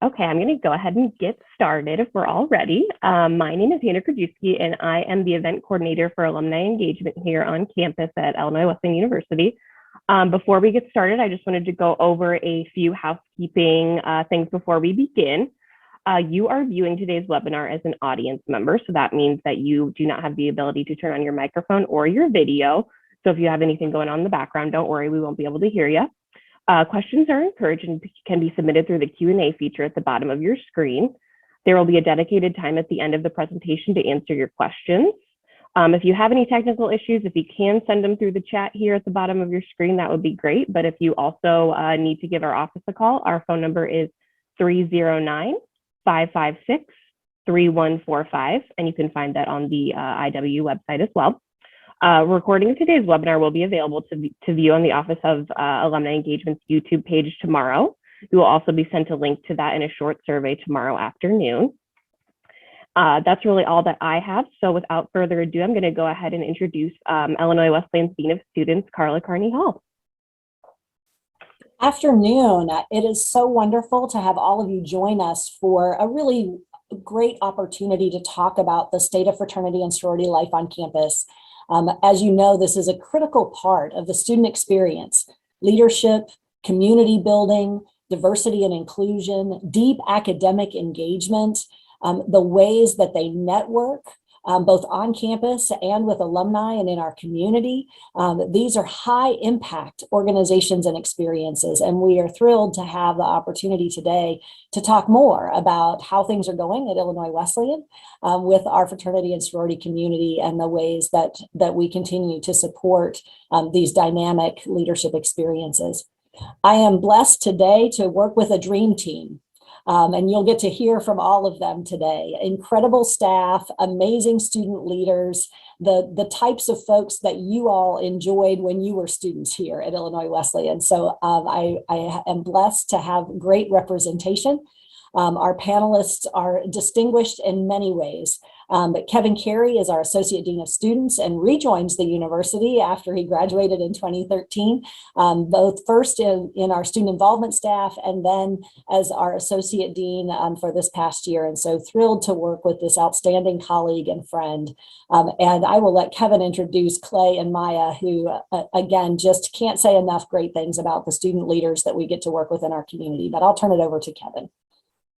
Okay, I'm going to go ahead and get started if we're all ready. My name is Hannah Krajewski, and I am the event coordinator for alumni engagement here on campus at Illinois Wesleyan University. Before we get started, I just wanted to go over a few housekeeping things before we begin. You are viewing today's webinar as an audience member, so that means that you do not have the ability to turn on your microphone or your video. So if you have anything going on in the background, don't worry, we won't be able to hear you. Questions are encouraged and can be submitted through the Q&A feature at the bottom of your screen. There will be a dedicated time at the end of the presentation to answer your questions. If you have any technical issues, if you can send them through the chat here at the bottom of your screen, that would be great. But if you also need to give our office a call, our phone number is 309-556-3145, and you can find that on the IW website as well. Recording of today's webinar will be available to view on the Office of Alumni Engagement's YouTube page tomorrow. You will also be sent a link to that in a short survey tomorrow afternoon. That's really all that I have. So without further ado, I'm going to go ahead and introduce Illinois Wesleyan's Dean of Students, Carla Carney-Hall. Afternoon. It is so wonderful to have all of you join us for a really great opportunity to talk about the state of fraternity and sorority life on campus. As you know, this is a critical part of the student experience: leadership, community building, diversity and inclusion, deep academic engagement, the ways that they network, both on campus and with alumni and in our community. These are high impact organizations and experiences, and we are thrilled to have the opportunity today to talk more about how things are going at Illinois Wesleyan with our fraternity and sorority community and the ways that we continue to support these dynamic leadership experiences. I am blessed today to work with a dream team. And you'll get to hear from all of them today. Incredible staff, amazing student leaders, the types of folks that you all enjoyed when you were students here at Illinois Wesleyan. So I am blessed to have great representation. Our panelists are distinguished in many ways. But Kevin Carey is our Associate Dean of Students and rejoins the university after he graduated in 2013, both first in our student involvement staff and then as our Associate Dean for this past year. And so thrilled to work with this outstanding colleague and friend. And I will let Kevin introduce Clay and Maya, who again, just can't say enough great things about the student leaders that we get to work with in our community, but I'll turn it over to Kevin.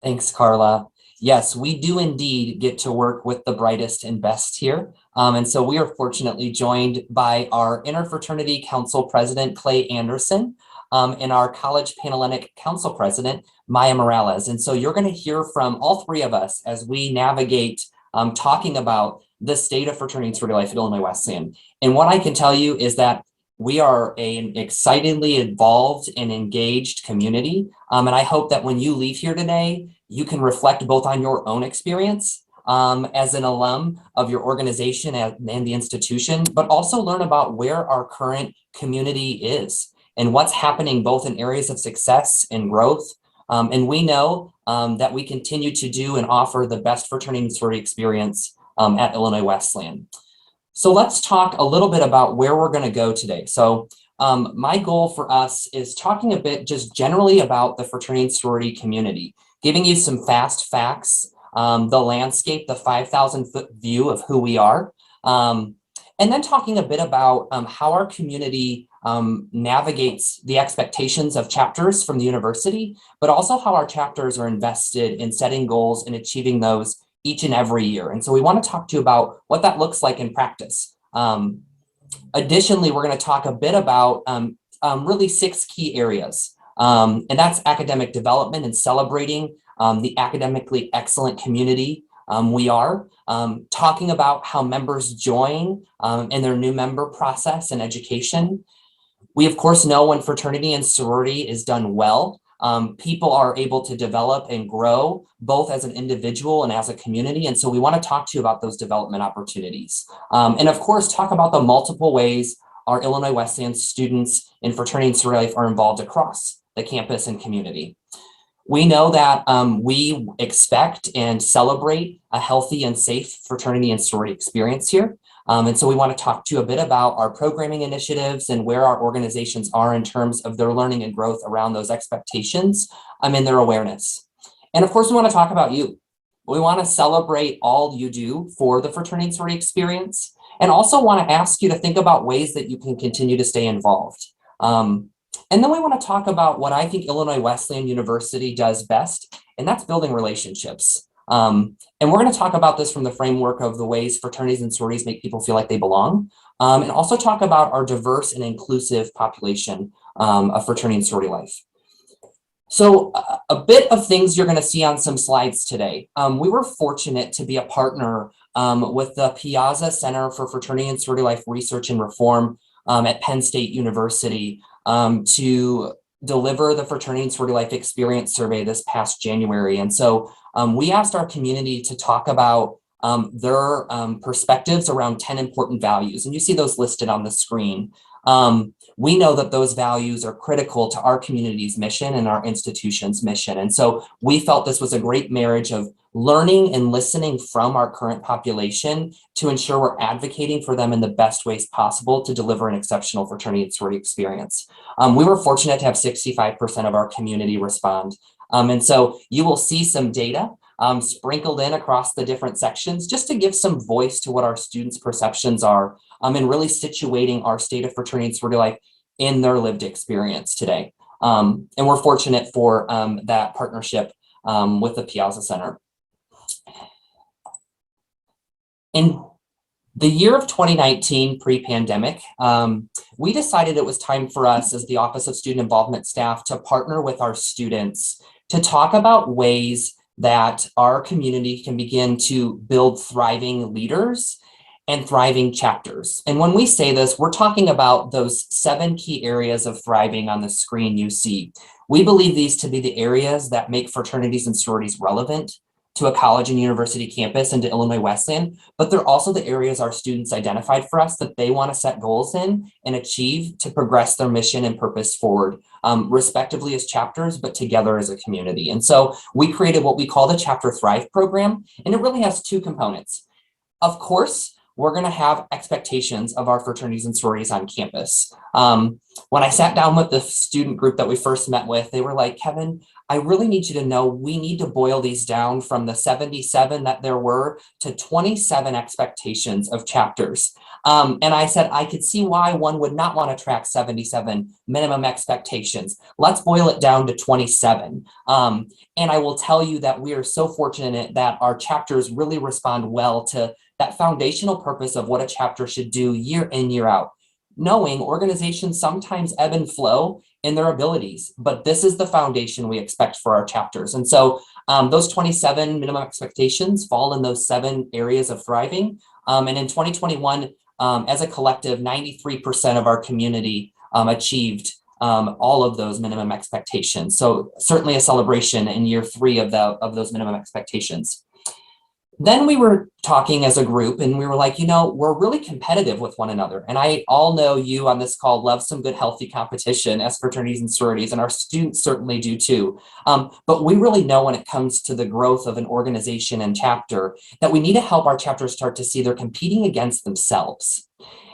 Thanks, Carla. Yes, we do indeed get to work with the brightest and best here. And so we are fortunately joined by our Interfraternity Council President, Clay Anderson, and our College Panhellenic Council President, Maya Morales. And so you're going to hear from all three of us as we navigate talking about the state of fraternity and sorority life at Illinois Wesleyan. And what I can tell you is that we are an excitedly involved and engaged community. And I hope that when you leave here today, you can reflect both on your own experience as an alum of your organization and the institution, but also learn about where our current community is and what's happening both in areas of success and growth. And we know that we continue to do and offer the best fraternity and sorority experience at Illinois Wesleyan. So let's talk a little bit about where we're going to go today. So my goal for us is talking a bit just generally about the fraternity and sorority community, giving you some fast facts, the landscape, the 5,000-foot view of who we are, and then talking a bit about how our community navigates the expectations of chapters from the university, but also how our chapters are invested in setting goals and achieving those each and every year. And so we want to talk to you about what that looks like in practice. Additionally, we're going to talk a bit about really 6 key areas. And that's academic development and celebrating the academically excellent community we are, talking about how members join in their new member process and education. We, of course, know when fraternity and sorority is done well, people are able to develop and grow both as an individual and as a community. And so we want to talk to you about those development opportunities. And of course, talk about the multiple ways our Illinois Wesleyan students in fraternity and sorority life are involved across the campus and community. We know that we expect and celebrate a healthy and safe fraternity and sorority experience here. And so we want to talk to you a bit about our programming initiatives and where our organizations are in terms of their learning and growth around those expectations and their awareness. And of course, we want to talk about you. We want to celebrate all you do for the fraternity and sorority experience, and also want to ask you to think about ways that you can continue to stay involved. And then we want to talk about what I think Illinois Wesleyan University does best, and that's building relationships. And we're going to talk about this from the framework of the ways fraternities and sororities make people feel like they belong, and also talk about our diverse and inclusive population of fraternity and sorority life. So a bit of things you're going to see on some slides today. We were fortunate to be a partner with the Piazza Center for Fraternity and Sorority Life Research and Reform at Penn State University to deliver the Fraternity and Sorority Life Experience Survey this past January. And so we asked our community to talk about their perspectives around 10 important values. And you see those listed on the screen. We know that those values are critical to our community's mission and our institution's mission. And so we felt this was a great marriage of learning and listening from our current population to ensure we're advocating for them in the best ways possible to deliver an exceptional fraternity and sorority experience. We were fortunate to have 65% of our community respond. And so you will see some data sprinkled in across the different sections just to give some voice to what our students' perceptions are and really situating our state of fraternity and sorority life in their lived experience today. And we're fortunate for that partnership with the Piazza Center. In the year of 2019, pre-pandemic, we decided it was time for us as the Office of Student Involvement staff to partner with our students to talk about ways that our community can begin to build thriving leaders and thriving chapters. And when we say this, we're talking about those 7 key areas of thriving on the screen you see. We believe these to be the areas that make fraternities and sororities relevant to a college and university campus and to Illinois Wesleyan, but they're also the areas our students identified for us that they want to set goals in and achieve to progress their mission and purpose forward, respectively as chapters, but together as a community. And so we created what we call the Chapter Thrive program, and it really has 2 components. Of course, we're going to have expectations of our fraternities and sororities on campus. When I sat down with the student group that we first met with, they were like, Kevin, I really need you to know we need to boil these down from the 77 that there were to 27 expectations of chapters. And I said, I could see why one would not want to track 77 minimum expectations. Let's boil it down to 27. And I will tell you that we are so fortunate that our chapters really respond well to that foundational purpose of what a chapter should do year in, year out. Knowing organizations sometimes ebb and flow in their abilities, but this is the foundation we expect for our chapters. And so those 27 minimum expectations fall in those 7 areas of thriving. And in 2021, as a collective, 93% of our community achieved all of those minimum expectations. So certainly a celebration in year 3 of those minimum expectations. Then we were talking as a group and we were like, you know, we're really competitive with one another. And I all know you on this call love some good, healthy competition as fraternities and sororities, and our students certainly do too. But we really know when it comes to the growth of an organization and chapter that we need to help our chapters start to see they're competing against themselves.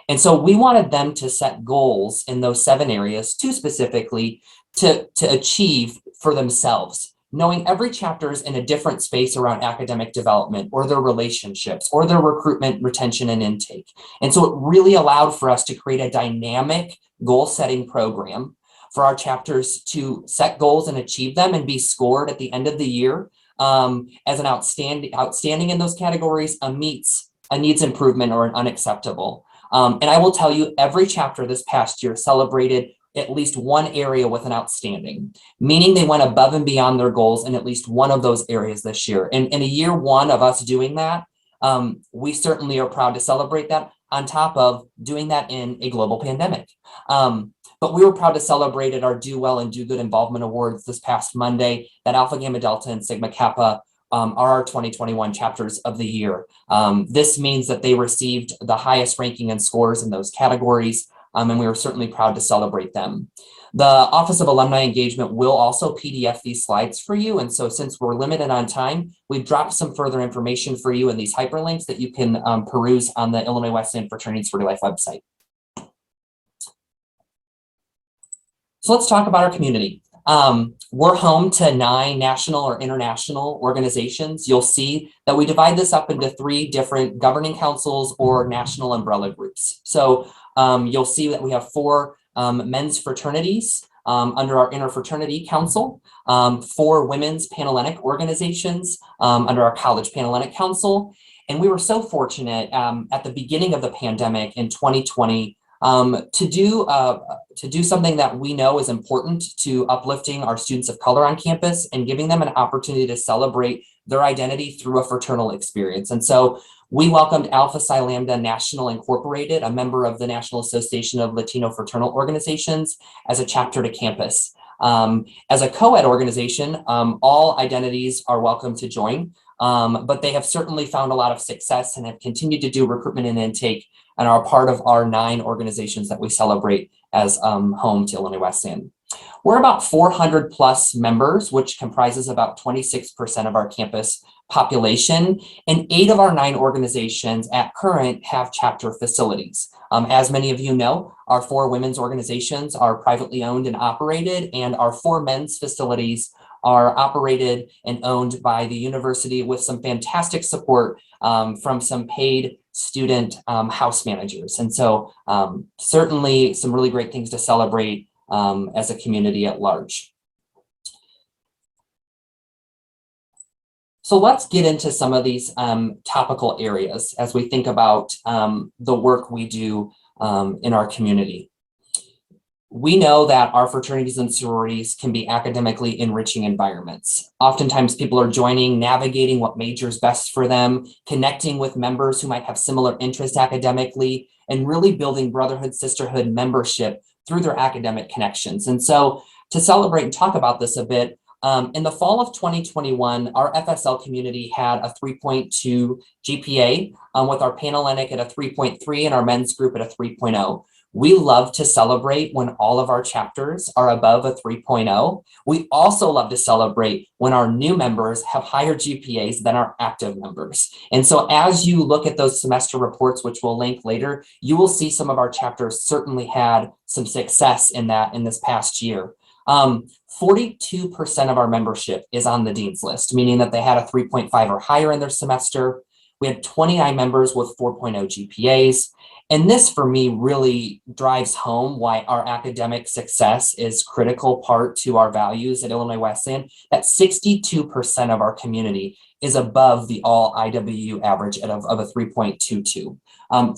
And so we wanted them to set goals in those 7 areas, 2 specifically, to achieve for themselves. Knowing every chapter is in a different space around academic development or their relationships or their recruitment, retention, and intake. And so it really allowed for us to create a dynamic goal-setting program for our chapters to set goals and achieve them and be scored at the end of the year as an outstanding in those categories, a meets, a needs improvement, or an unacceptable. And I will tell you, every chapter this past year celebrated at least one area with an outstanding, meaning they went above and beyond their goals in at least one of those areas this year. And in a year 1 of us doing that, we certainly are proud to celebrate that on top of doing that in a global pandemic. But we were proud to celebrate at our Do Well and Do Good Involvement Awards this past Monday that Alpha Gamma Delta and Sigma Kappa are our 2021 chapters of the year. This means that they received the highest ranking and scores in those categories. And we were certainly proud to celebrate them. The Office of Alumni Engagement will also PDF these slides for you. And so since we're limited on time, we've dropped some further information for you in these hyperlinks that you can peruse on the Illinois Wesleyan Fraternity and Sorority Life website. So let's talk about our community. We're home to 9 national or international organizations. You'll see that we divide this up into 3 different governing councils or national umbrella groups. So you'll see that we have 4 men's fraternities under our interfraternity council, 4 women's Panhellenic organizations under our college Panhellenic council. And we were so fortunate at the beginning of the pandemic in 2020 to do something that we know is important to uplifting our students of color on campus and giving them an opportunity to celebrate their identity through a fraternal experience. And so we welcomed Alpha Psi Lambda National Incorporated, a member of the National Association of Latino Fraternal Organizations, as a chapter to campus. As a co-ed organization, all identities are welcome to join, but they have certainly found a lot of success and have continued to do recruitment and intake and are part of our 9 organizations that we celebrate as home to Illinois Wesleyan. We're about 400 plus members, which comprises about 26% of our campus population, and 8 of our 9 organizations at current have chapter facilities. As many of you know, our 4 women's organizations are privately owned and operated, and our 4 men's facilities are operated and owned by the university with some fantastic support from some paid student house managers. And so certainly some really great things to celebrate as a community at large. So let's get into some of these topical areas as we think about the work we do in our community. We know that our fraternities and sororities can be academically enriching environments. Oftentimes people are joining, navigating what major is best for them, connecting with members who might have similar interests academically, and really building brotherhood, sisterhood, membership through their academic connections. And so to celebrate and talk about this a bit, in the fall of 2021, our FSL community had a 3.2 GPA with our Panhellenic at a 3.3 and our men's group at a 3.0. We love to celebrate when all of our chapters are above a 3.0. We also love to celebrate when our new members have higher GPAs than our active members. And so as you look at those semester reports, which we'll link later, you will see some of our chapters certainly had some success in that in this past year. 42% of our membership is on the Dean's List, meaning that they had a 3.5 or higher in their semester. We had 29 members with 4.0 GPAs. And this for me really drives home why our academic success is critical part to our values at Illinois Wesleyan, that 62% of our community is above the all IWU average of a 3.22.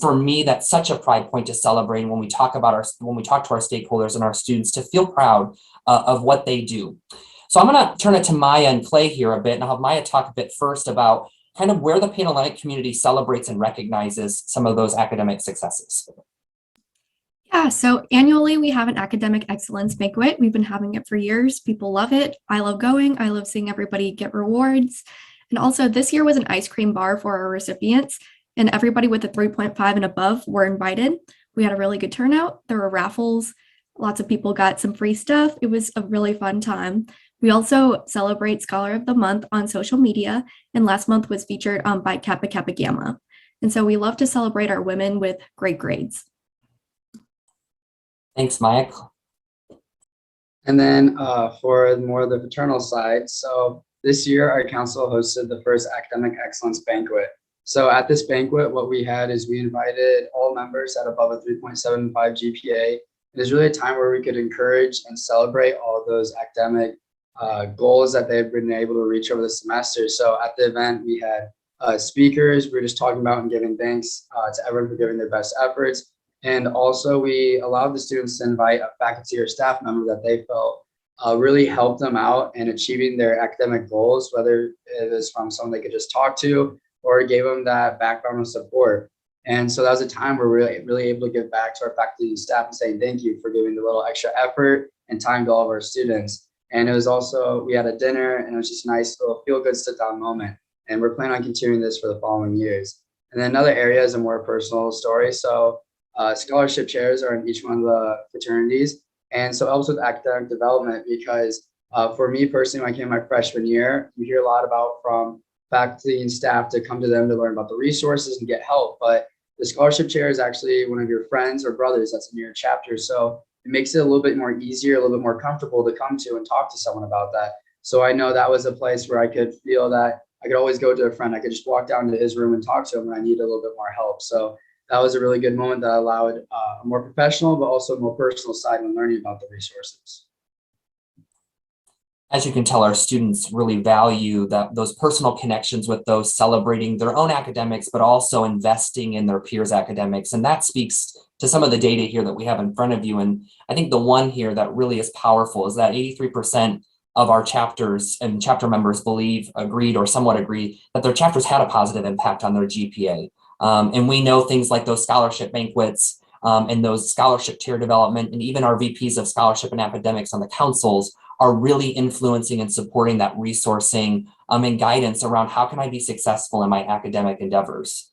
For me, that's such a pride point to celebrate when we talk about when we talk to our stakeholders and our students to feel proud of what they do. So I'm going to turn it to Maya and Clay here a bit, and I'll have Maya talk a bit first about kind of where the Panhellenic community celebrates and recognizes some of those academic successes. Yeah, so annually we have an academic excellence banquet. We've been having it for years. People love it. I love going. I love seeing everybody get rewards. And also this year was an ice cream bar for our recipients, and everybody with a 3.5 and above were invited. We had a really good turnout. There were raffles. Lots of people got some free stuff. It was a really fun time. We also celebrate Scholar of the Month on social media, and last month was featured by Kappa Kappa Gamma. And so we love to celebrate our women with great grades. Thanks, Maya. And then for more of the fraternal side, so this year our council hosted the first academic excellence banquet. So at this banquet, what we had is we invited all members at above a 3.75 GPA. It is really a time where we could encourage and celebrate all of those academic goals that they've been able to reach over the semester. So at the event, we had speakers. We were just talking about and giving thanks to everyone for giving their best efforts. And also we allowed the students to invite a faculty or staff member that they felt really helped them out in achieving their academic goals, whether it was from someone they could just talk to or gave them that background and support. And so that was a time where we're really able to give back to our faculty and staff and saying thank you for giving the little extra effort and time to all of our students. And it was also, we had a dinner, and it was just a nice little feel-good sit-down moment. And we're planning on continuing this for the following years. And then another area is a more personal story. So scholarship chairs are in each one of the fraternities. And so it helps with academic development because for me personally, when I came my freshman year, you hear a lot about from faculty and staff to come to them to learn about the resources and get help. But the scholarship chair is actually one of your friends or brothers that's in your chapter. So it makes it a little bit more easier, a little bit more comfortable to come to and talk to someone about that. So I know that was a place where I could feel that I could always go to a friend. I could just walk down to his room and talk to him when I needed a little bit more help. So that was a really good moment that allowed a more professional, but also a more personal side when learning about the resources. As you can tell, our students really value those personal connections with those celebrating their own academics, but also investing in their peers' academics. And that speaks to some of the data here that we have in front of you. And I think the one here that really is powerful is that 83% of our chapters and chapter members agreed or somewhat agree that their chapters had a positive impact on their GPA. And we know things like those scholarship banquets and those scholarship tier development, and even our VPs of scholarship and academics on the councils are really influencing and supporting that resourcing and guidance around how can I be successful in my academic endeavors.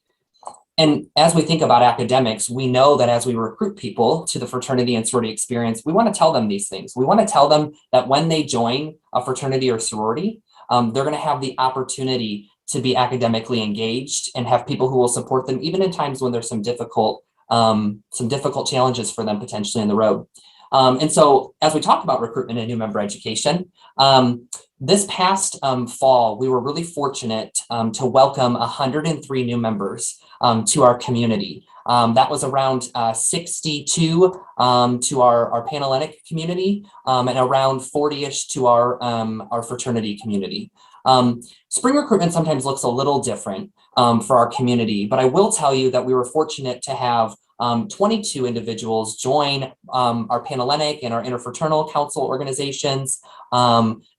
And as we think about academics, we know that as we recruit people to the fraternity and sorority experience, we want to tell them these things. We want to tell them that when they join a fraternity or sorority, they're going to have the opportunity to be academically engaged and have people who will support them, even in times when there's some difficult challenges for them potentially in the road. And so as we talk about recruitment and new member education, this past fall, we were really fortunate to welcome 103 new members to our community. That was around 62 to our Panhellenic community and around 40-ish to our fraternity community. Spring recruitment sometimes looks a little different for our community, but I will tell you that we were fortunate to have 22 individuals join our Panhellenic and our interfraternal council organizations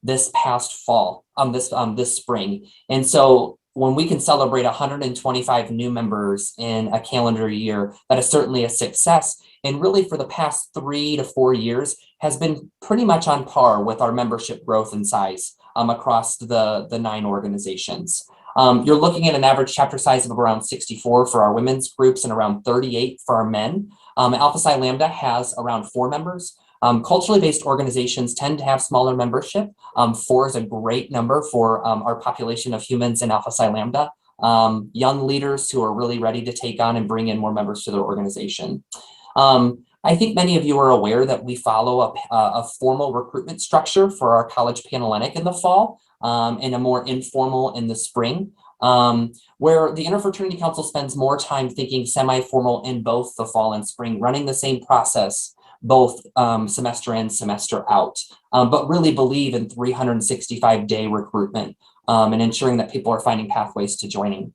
this past fall, this spring. And so when we can celebrate 125 new members in a calendar year, that is certainly a success. And really for the past 3 to 4 years has been pretty much on par with our membership growth and size across the 9 organizations. You're looking at an average chapter size of around 64 for our women's groups and around 38 for our men. Alpha Psi Lambda has around 4 members. Culturally based organizations tend to have smaller membership. 4 is a great number for our population of humans in Alpha Psi Lambda. Young leaders who are really ready to take on and bring in more members to their organization. I think many of you are aware that we follow a formal recruitment structure for our college Panhellenic in the fall and a more informal in the spring, where the Interfraternity Council spends more time thinking semi-formal in both the fall and spring, running the same process, both semester in, semester out, but really believe in 365-day recruitment and ensuring that people are finding pathways to joining.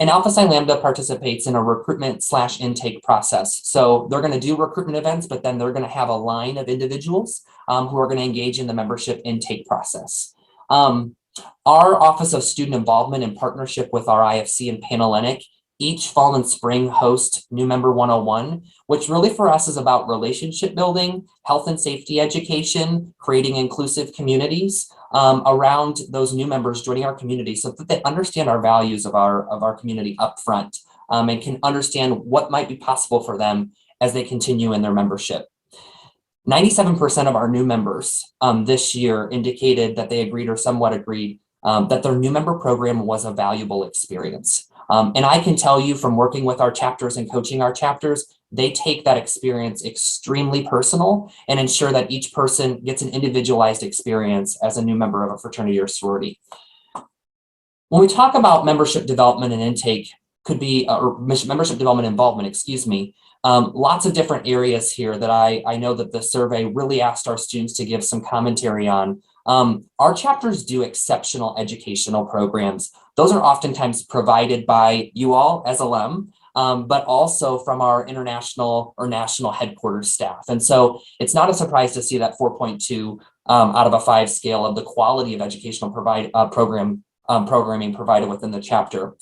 And Alpha Psi Lambda participates in a recruitment/intake process. So they're going to do recruitment events, but then they're going to have a line of individuals who are going to engage in the membership intake process. Our Office of Student Involvement in partnership with our IFC and Panhellenic each fall and spring host New Member 101, which really for us is about relationship building, health and safety education, creating inclusive communities around those new members joining our community so that they understand our values of our community up front and can understand what might be possible for them as they continue in their membership. 97% of our new members this year indicated that they agreed or somewhat agreed that their new member program was a valuable experience. And I can tell you from working with our chapters and coaching our chapters, they take that experience extremely personal and ensure that each person gets an individualized experience as a new member of a fraternity or sorority. When we talk about membership development and intake, could be, or membership development involvement, excuse me, lots of different areas here that I know that the survey really asked our students to give some commentary on. Our chapters do exceptional educational programs. Those are oftentimes provided by you all as alum, but also from our international or national headquarters staff. And so it's not a surprise to see that 4.2 out of a 5 scale of the quality of educational programming provided within the chapter.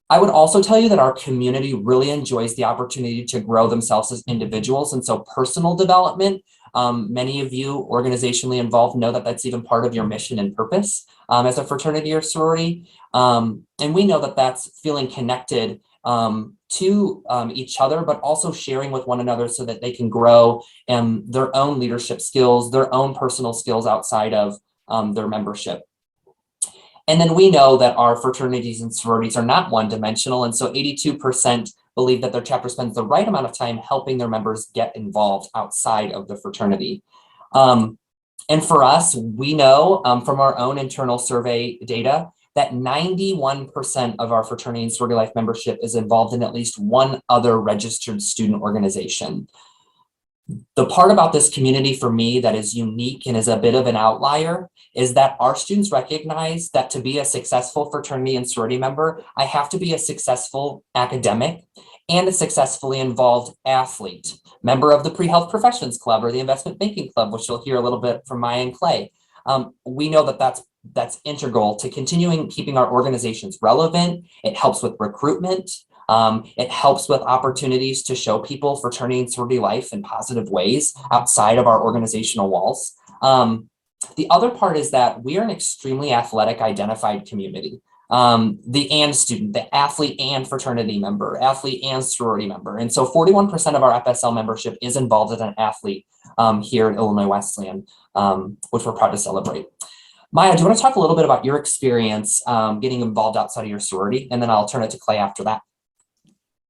I would also tell you that our community really enjoys the opportunity to grow themselves as individuals. And so personal development, many of you organizationally involved know that that's even part of your mission and purpose as a fraternity or sorority. And we know that that's feeling connected to each other, but also sharing with one another so that they can grow their own leadership skills, their own personal skills outside of their membership. And then we know that our fraternities and sororities are not one-dimensional. And so 82% believe that their chapter spends the right amount of time helping their members get involved outside of the fraternity. And for us, we know from our own internal survey data that 91% of our fraternity and sorority life membership is involved in at least one other registered student organization. The part about this community for me that is unique and is a bit of an outlier is that our students recognize that to be a successful fraternity and sorority member, I have to be a successful academic and a successfully involved athlete, member of the Pre-Health Professions Club or the Investment Banking Club, which you'll hear a little bit from Maya and Clay. We know that that's integral to continuing keeping our organizations relevant. It helps with recruitment. It helps with opportunities to show people fraternity and sorority life in positive ways outside of our organizational walls. The other part is that we are an extremely athletic identified community. The and student, the athlete and fraternity member, athlete and sorority member. And so 41% of our FSL membership is involved as an athlete here at Illinois Wesleyan, which we're proud to celebrate. Maya, do you want to talk a little bit about your experience getting involved outside of your sorority? And then I'll turn it to Clay after that.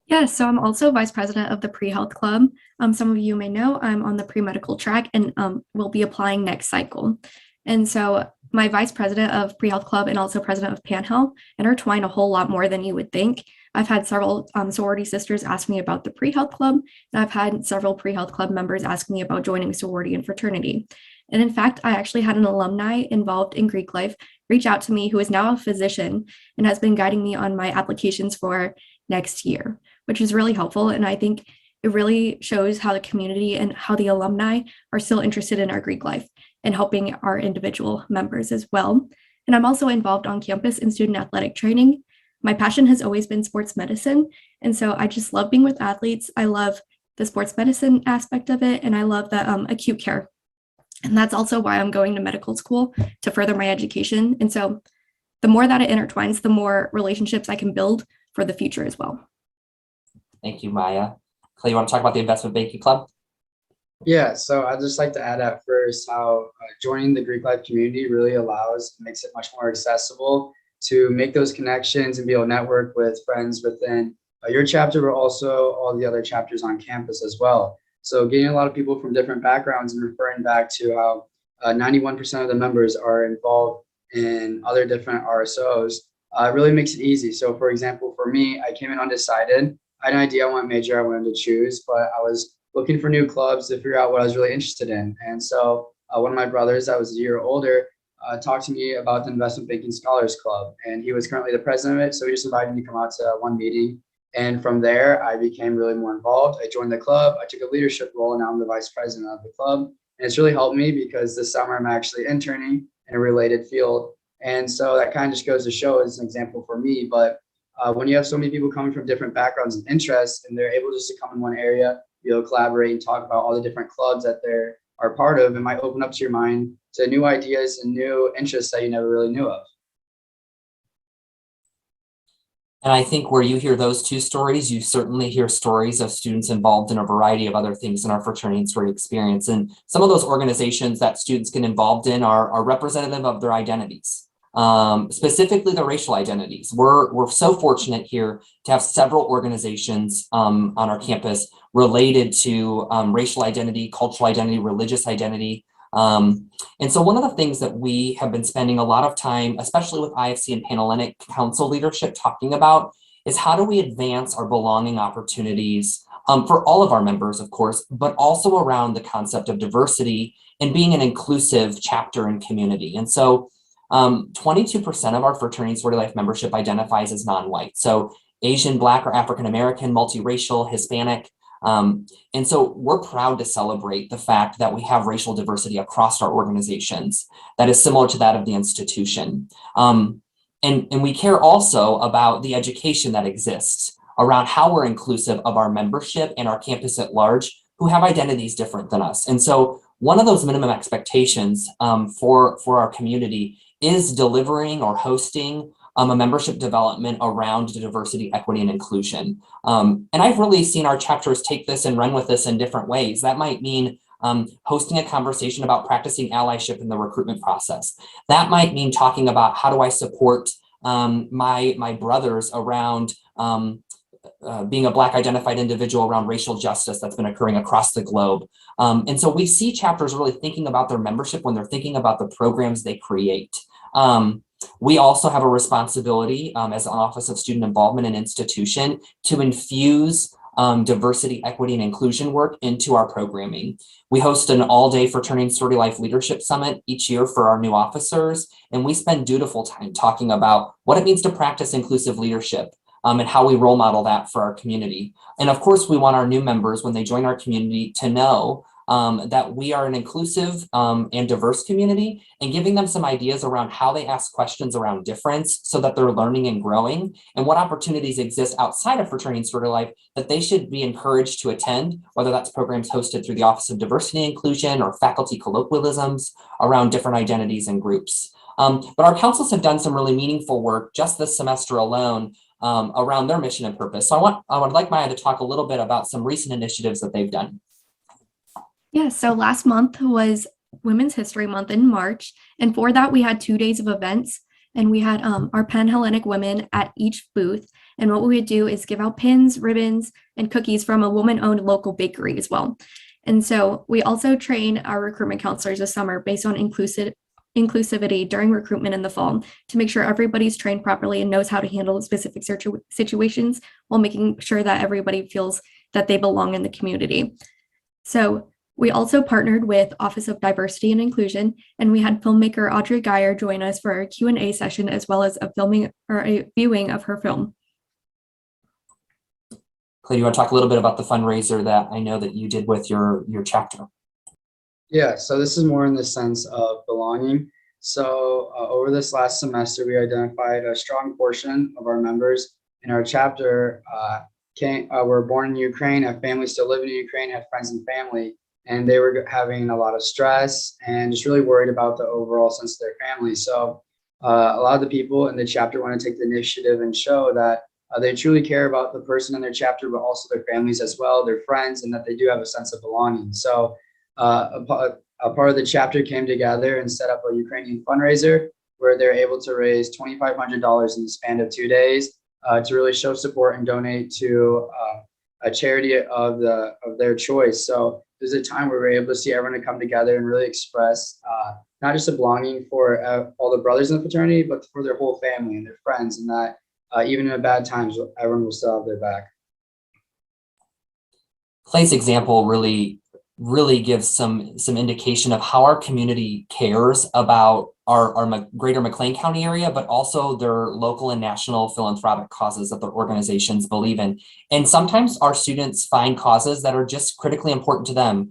Yeah, so I'm also vice president of the pre-health club. Some of you may know I'm on the pre-medical track and will be applying next cycle. And so my vice president of pre-health club and also president of Panhellenic intertwine a whole lot more than you would think. I've had several sorority sisters ask me about the pre-health club, and I've had several pre-health club members ask me about joining sorority and fraternity. And in fact, I actually had an alumni involved in Greek life reach out to me who is now a physician and has been guiding me on my applications for next year, which is really helpful. And I think it really shows how the community and how the alumni are still interested in our Greek life and helping our individual members as well. And I'm also involved on campus in student athletic training. My passion has always been sports medicine. And so I just love being with athletes. I love the sports medicine aspect of it. And I love the acute care. And that's also why I'm going to medical school to further my education. And so the more that it intertwines, the more relationships I can build for the future as well. Thank you, Maya. Clay, you want to talk about the Investment Banking Club? Yeah, so I'd just like to add at first how joining the Greek life community really makes it much more accessible to make those connections and be able to network with friends within your chapter, but also all the other chapters on campus as well. So getting a lot of people from different backgrounds and referring back to how 91% of the members are involved in other different RSOs really makes it easy. So for example, for me, I came in undecided. I had an idea on what major I wanted to choose, but I was looking for new clubs to figure out what I was really interested in. And so one of my brothers that was a year older talked to me about the Investment Banking Scholars Club, and he was currently the president of it. So he just invited me to come out to one meeting. And from there, I became really more involved. I joined the club. I took a leadership role, and now I'm the vice president of the club. And it's really helped me because this summer I'm actually interning in a related field. And so that kind of just goes to show as an example for me. But when you have so many people coming from different backgrounds and interests, and they're able just to come in one area, be able to collaborate and talk about all the different clubs that they are part of, it might open up to your mind to new ideas and new interests that you never really knew of. And I think where you hear those two stories, you certainly hear stories of students involved in a variety of other things in our fraternity and sorority experience. And some of those organizations that students get involved in are representative of their identities, specifically their racial identities. We're so fortunate here to have several organizations on our campus related to racial identity, cultural identity, religious identity. And so one of the things that we have been spending a lot of time, especially with IFC and Panhellenic council leadership, talking about is how do we advance our belonging opportunities for all of our members, of course, but also around the concept of diversity and being an inclusive chapter and community. And so 22% of our fraternity and sorority life membership identifies as non-white. So Asian, Black, or African-American, multiracial, Hispanic. And so we're proud to celebrate the fact that we have racial diversity across our organizations that is similar to that of the institution. And we care also about the education that exists around how we're inclusive of our membership and our campus at large who have identities different than us. And so one of those minimum expectations for our community is delivering or hosting a membership development around diversity, equity, and inclusion. And I've really seen our chapters take this and run with this in different ways. That might mean hosting a conversation about practicing allyship in the recruitment process. That might mean talking about how do I support my brothers around being a Black identified individual around racial justice that's been occurring across the globe. And so we see chapters really thinking about their membership when they're thinking about the programs they create. We also have a responsibility as an Office of Student Involvement and Institution to infuse diversity, equity, and inclusion work into our programming. We host an all-day Fraternity and Sorority Life Leadership Summit each year for our new officers, and we spend dutiful time talking about what it means to practice inclusive leadership and how we role model that for our community. And of course, we want our new members, when they join our community, to know that we are an inclusive and diverse community, and giving them some ideas around how they ask questions around difference so that they're learning and growing, and what opportunities exist outside of fraternity and sorority life that they should be encouraged to attend, whether that's programs hosted through the Office of Diversity and Inclusion or faculty colloquialisms around different identities and groups. But our councils have done some really meaningful work just this semester alone around their mission and purpose. So I would like Maya to talk a little bit about some recent initiatives that they've done. Yeah, so last month was Women's History Month in March, and for that we had 2 days of events, and we had our Panhellenic women at each booth, and what we would do is give out pins, ribbons, and cookies from a woman-owned local bakery as well. And so we also train our recruitment counselors this summer based on inclusivity during recruitment in the fall to make sure everybody's trained properly and knows how to handle specific situations while making sure that everybody feels that they belong in the community. So we also partnered with Office of Diversity and Inclusion, and we had filmmaker Audrey Geyer join us for a Q&A session, as well as a viewing of her film. Clay, do you want to talk a little bit about the fundraiser that I know that you did with your chapter? Yeah, so this is more in the sense of belonging. So over this last semester, we identified a strong portion of our members in our chapter were born in Ukraine, have families still living in Ukraine, have friends and family, and they were having a lot of stress and just really worried about the overall sense of their family. So a lot of the people in the chapter want to take the initiative and show that they truly care about the person in their chapter, but also their families as well, their friends, and that they do have a sense of belonging. So a part of the chapter came together and set up a Ukrainian fundraiser where they're able to raise $2,500 in the span of 2 days to really show support and donate to a charity of their choice. So there's a time where we're able to see everyone to come together and really express not just a belonging for all the brothers in the fraternity, but for their whole family and their friends, and that even in bad times, everyone will still have their back. Clay's example really gives some indication of how our community cares about our greater McLean County area, but also their local and national philanthropic causes that their organizations believe in. And sometimes our students find causes that are just critically important to them.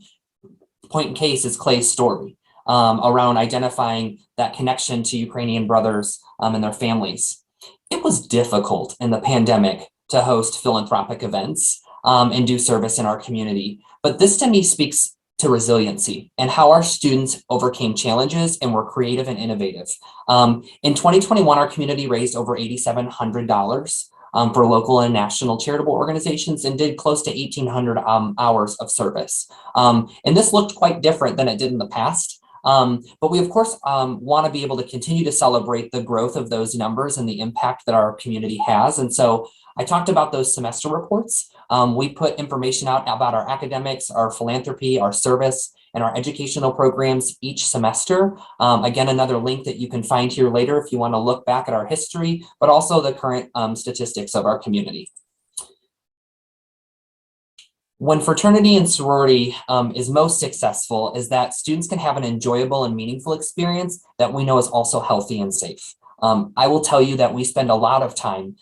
Point in case is Clay's story around identifying that connection to Ukrainian brothers and their families. It was difficult in the pandemic to host philanthropic events and do service in our community. But this to me speaks to resiliency and how our students overcame challenges and were creative and innovative. In 2021, our community raised over $8,700 for local and national charitable organizations and did close to 1,800 hours of service. And this looked quite different than it did in the past. But we, of course, want to be able to continue to celebrate the growth of those numbers and the impact that our community has. And so I talked about those semester reports. We put information out about our academics, our philanthropy, our service, and our educational programs each semester. Again, another link that you can find here later if you want to look back at our history, but also the current statistics of our community. When fraternity and sorority is most successful is that students can have an enjoyable and meaningful experience that we know is also healthy and safe. I will tell you that we spend a lot of time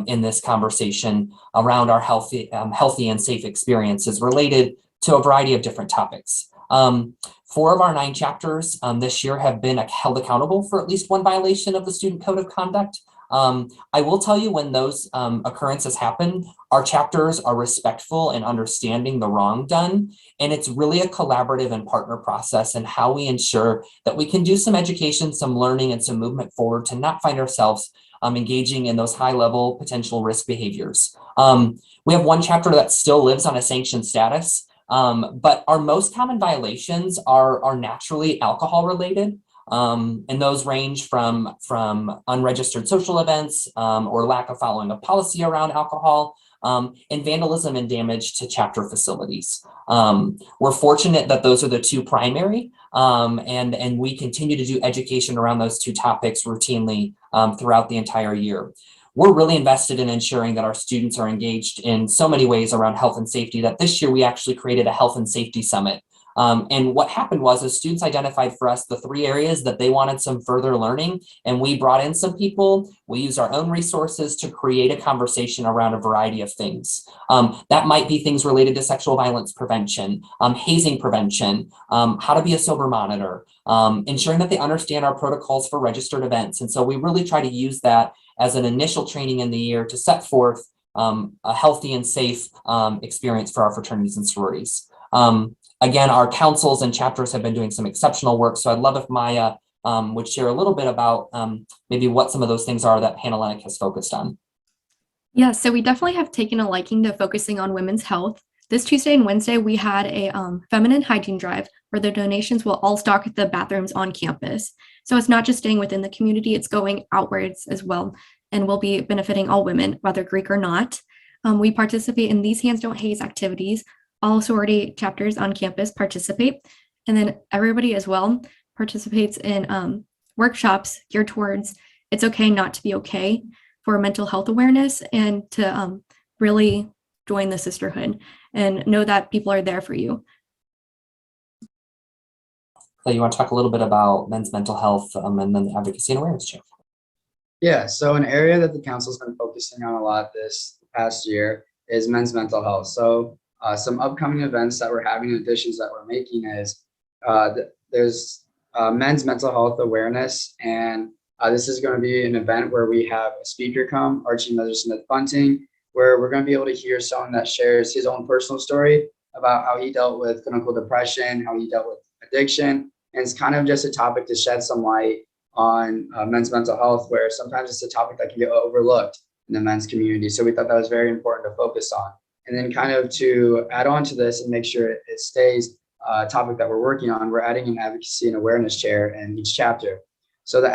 in this conversation around our healthy and safe experiences related to a variety of different topics. 4 of our 9 chapters this year have been held accountable for at least one violation of the Student Code of Conduct. I will tell you when those occurrences happen, our chapters are respectful and understanding the wrong done. And it's really a collaborative and partner process and how we ensure that we can do some education, some learning, and some movement forward to not find ourselves engaging in those high level potential risk behaviors. We have one chapter that still lives on a sanctioned status, but our most common violations are naturally alcohol related. And those range from unregistered social events or lack of following a policy around alcohol and vandalism and damage to chapter facilities. We're fortunate that those are the two primary, and we continue to do education around those two topics routinely throughout the entire year. We're really invested in ensuring that our students are engaged in so many ways around health and safety that this year we actually created a health and safety summit. And what happened was students identified for us the 3 areas that they wanted some further learning, and we brought in some people. We used our own resources to create a conversation around a variety of things. That might be things related to sexual violence prevention, hazing prevention, how to be a sober monitor, ensuring that they understand our protocols for registered events. And so we really try to use that as an initial training in the year to set forth a healthy and safe experience for our fraternities and sororities. Again, our councils and chapters have been doing some exceptional work. So I'd love if Maya would share a little bit about maybe what some of those things are that Panhellenic has focused on. Yeah, so we definitely have taken a liking to focusing on women's health. This Tuesday and Wednesday, we had a feminine hygiene drive where the donations will all stock the bathrooms on campus. So it's not just staying within the community, it's going outwards as well, and will be benefiting all women, whether Greek or not. We participate in these Hands Don't Haze activities. All sorority chapters on campus participate, and then everybody as well participates in workshops geared towards it's okay not to be okay, for mental health awareness, and to really join the sisterhood and know that people are there for you. So you want to talk a little bit about men's mental health and then the advocacy and awareness chair? Yeah, so an area that the council's been focusing on a lot this past year is men's mental health. So some upcoming events that we're having, additions that we're making is there's men's mental health awareness, and this is going to be an event where we have a speaker come, Archie Smith Bunting, where we're going to be able to hear someone that shares his own personal story about how he dealt with clinical depression, how he dealt with addiction, and it's kind of just a topic to shed some light on men's mental health, where sometimes it's a topic that can get overlooked in the men's community. So we thought that was very important to focus on. And then kind of to add on to this and make sure it stays a topic that we're working on, we're adding an advocacy and awareness chair in each chapter. So the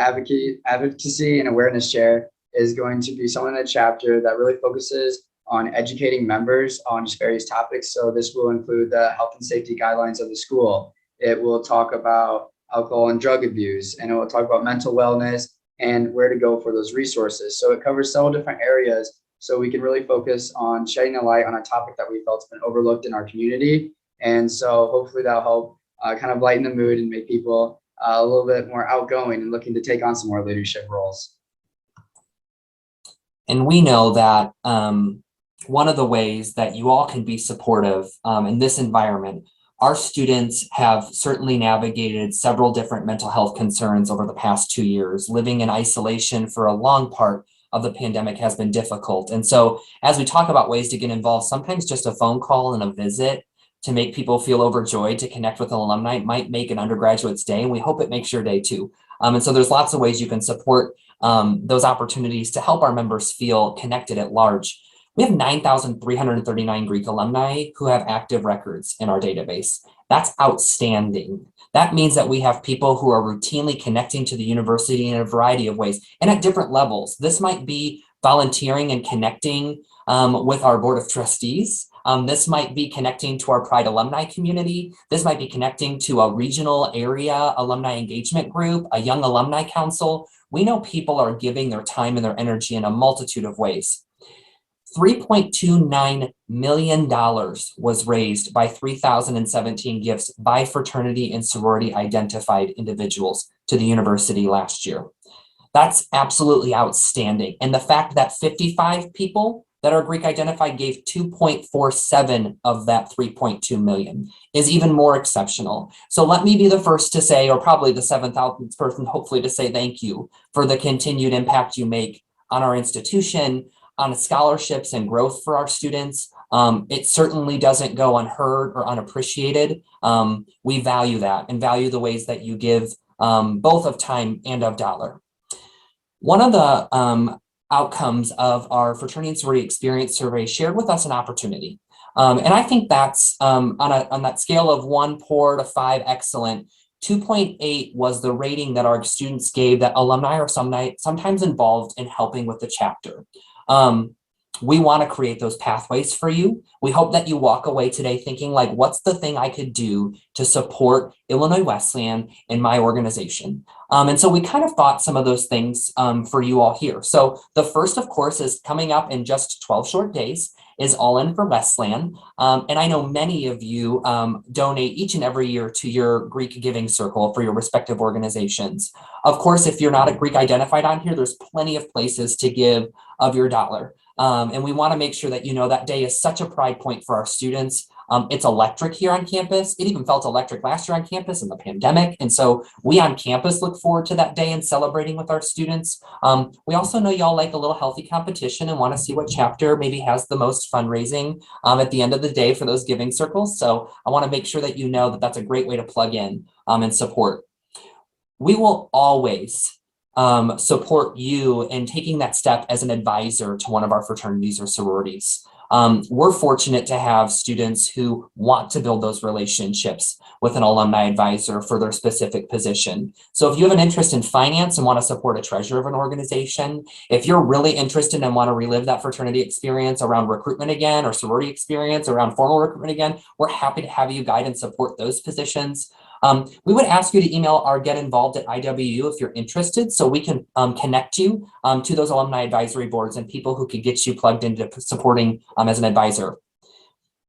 advocacy and awareness chair is going to be someone in a chapter that really focuses on educating members on just various topics. So this will include the health and safety guidelines of the school. It will talk about alcohol and drug abuse, and it will talk about mental wellness and where to go for those resources. So it covers several different areas, so we can really focus on shedding a light on a topic that we felt has been overlooked in our community. And so hopefully that'll help kind of lighten the mood and make people a little bit more outgoing and looking to take on some more leadership roles. And we know that one of the ways that you all can be supportive in this environment, our students have certainly navigated several different mental health concerns over the past 2 years. Living in isolation for a long part of the pandemic has been difficult. And so as we talk about ways to get involved, sometimes just a phone call and a visit to make people feel overjoyed to connect with an alumni might make an undergraduate's day, and we hope it makes your day too. And so there's lots of ways you can support those opportunities to help our members feel connected at large. We have 9,339 Greek alumni who have active records in our database. That's outstanding. That means that we have people who are routinely connecting to the university in a variety of ways and at different levels. This might be volunteering and connecting with our board of trustees. This might be connecting to our Pride alumni community. This might be connecting to a regional area alumni engagement group, a young alumni council. We know people are giving their time and their energy in a multitude of ways. $3.29 million was raised by 3,017 gifts by fraternity and sorority identified individuals to the university last year. That's absolutely outstanding. And the fact that 55 people that are Greek identified gave 2.47 of that 3.2 million is even more exceptional. So let me be the first to say, or probably the 7,000th person, hopefully, to say thank you for the continued impact you make on our institution, on scholarships and growth for our students. It certainly doesn't go unheard or unappreciated. We value that and value the ways that you give both of time and of dollar. One of the outcomes of our fraternity and sorority experience survey shared with us an opportunity. And I think that's on that scale of 1 poor to 5 excellent, 2.8 was the rating that our students gave that alumni are sometimes involved in helping with the chapter. we want to create those pathways for you. We hope that you walk away today thinking like, what's the thing I could do to support Illinois Wesleyan in my organization? And so we kind of thought some of those things for you all here. So the first, of course, is coming up in just 12 short days is All In for Wesleyan. And I know many of you donate each and every year to your Greek giving circle for your respective organizations. Of course, if you're not a Greek identified on here, there's plenty of places to give of your dollar. And we want to make sure that you know that day is such a pride point for our students. It's electric here on campus. It even felt electric last year on campus in the pandemic. And so we on campus look forward to that day and celebrating with our students. We also know y'all like a little healthy competition and want to see what chapter maybe has the most fundraising at the end of the day for those giving circles. So I want to make sure that you know that that's a great way to plug in and support. We will always support you in taking that step as an advisor to one of our fraternities or sororities. We're fortunate to have students who want to build those relationships with an alumni advisor for their specific position. So if you have an interest in finance and want to support a treasurer of an organization, if you're really interested and want to relive that fraternity experience around recruitment again, or sorority experience around formal recruitment again, we're happy to have you guide and support those positions. We would ask you to email our get involved at IWU if you're interested, so we can connect you to those alumni advisory boards and people who could get you plugged into supporting as an advisor.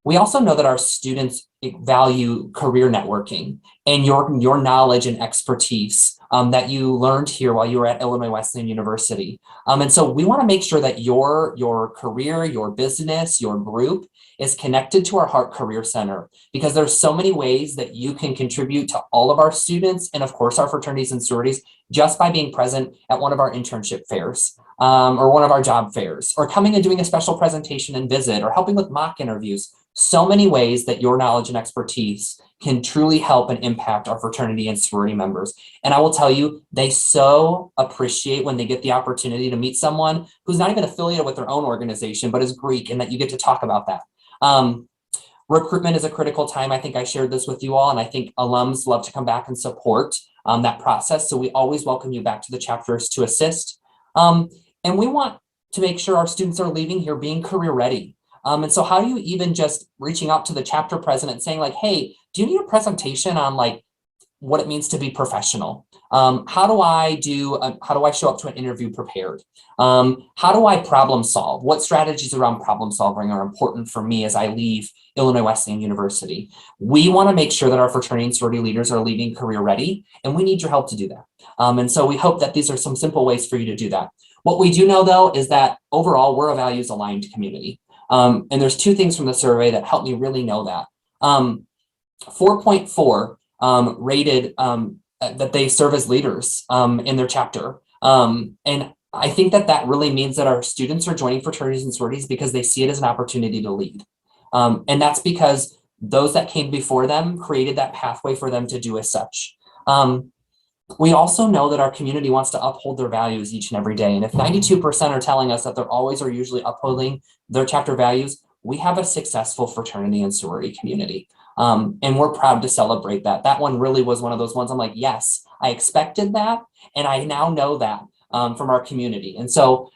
We also know that our students value career networking and your knowledge and expertise that you learned here while you were at Illinois Wesleyan University. And so we want to make sure that your career, your business, your group is connected to our Heart Career Center, because there's so many ways that you can contribute to all of our students and of course our fraternities and sororities just by being present at one of our internship fairs or one of our job fairs, or coming and doing a special presentation and visit, or helping with mock interviews. So many ways that your knowledge and expertise can truly help and impact our fraternity and sorority members. And I will tell you, they so appreciate when they get the opportunity to meet someone who's not even affiliated with their own organization, but is Greek, and that you get to talk about that. Recruitment is a critical time. I think I shared this with you all, and I think alums love to come back and support that process. So we always welcome you back to the chapters to assist. And we want to make sure our students are leaving here being career ready. And so how do you even just reaching out to the chapter president saying like, hey, do you need a presentation on like what it means to be professional? How do I show up to an interview prepared? How do I problem solve? What strategies around problem solving are important for me as I leave Illinois Wesleyan University? We want to make sure that our fraternity and sorority leaders are leaving career ready, and we need your help to do that. And so we hope that these are some simple ways for you to do that. What we do know though is that overall we're a values aligned community. And there's two things from the survey that help me really know that. 4.4 rated that they serve as leaders in their chapter. And I think that really means that our students are joining fraternities and sororities because they see it as an opportunity to lead. And that's because those that came before them created that pathway for them to do as such. We also know that our community wants to uphold their values each and every day. And if 92% are telling us that they're always or usually upholding their chapter values, we have a successful fraternity and sorority community. And we're proud to celebrate that. That one really was one of those ones I'm like, yes, I expected that. And I now know that from our community. And so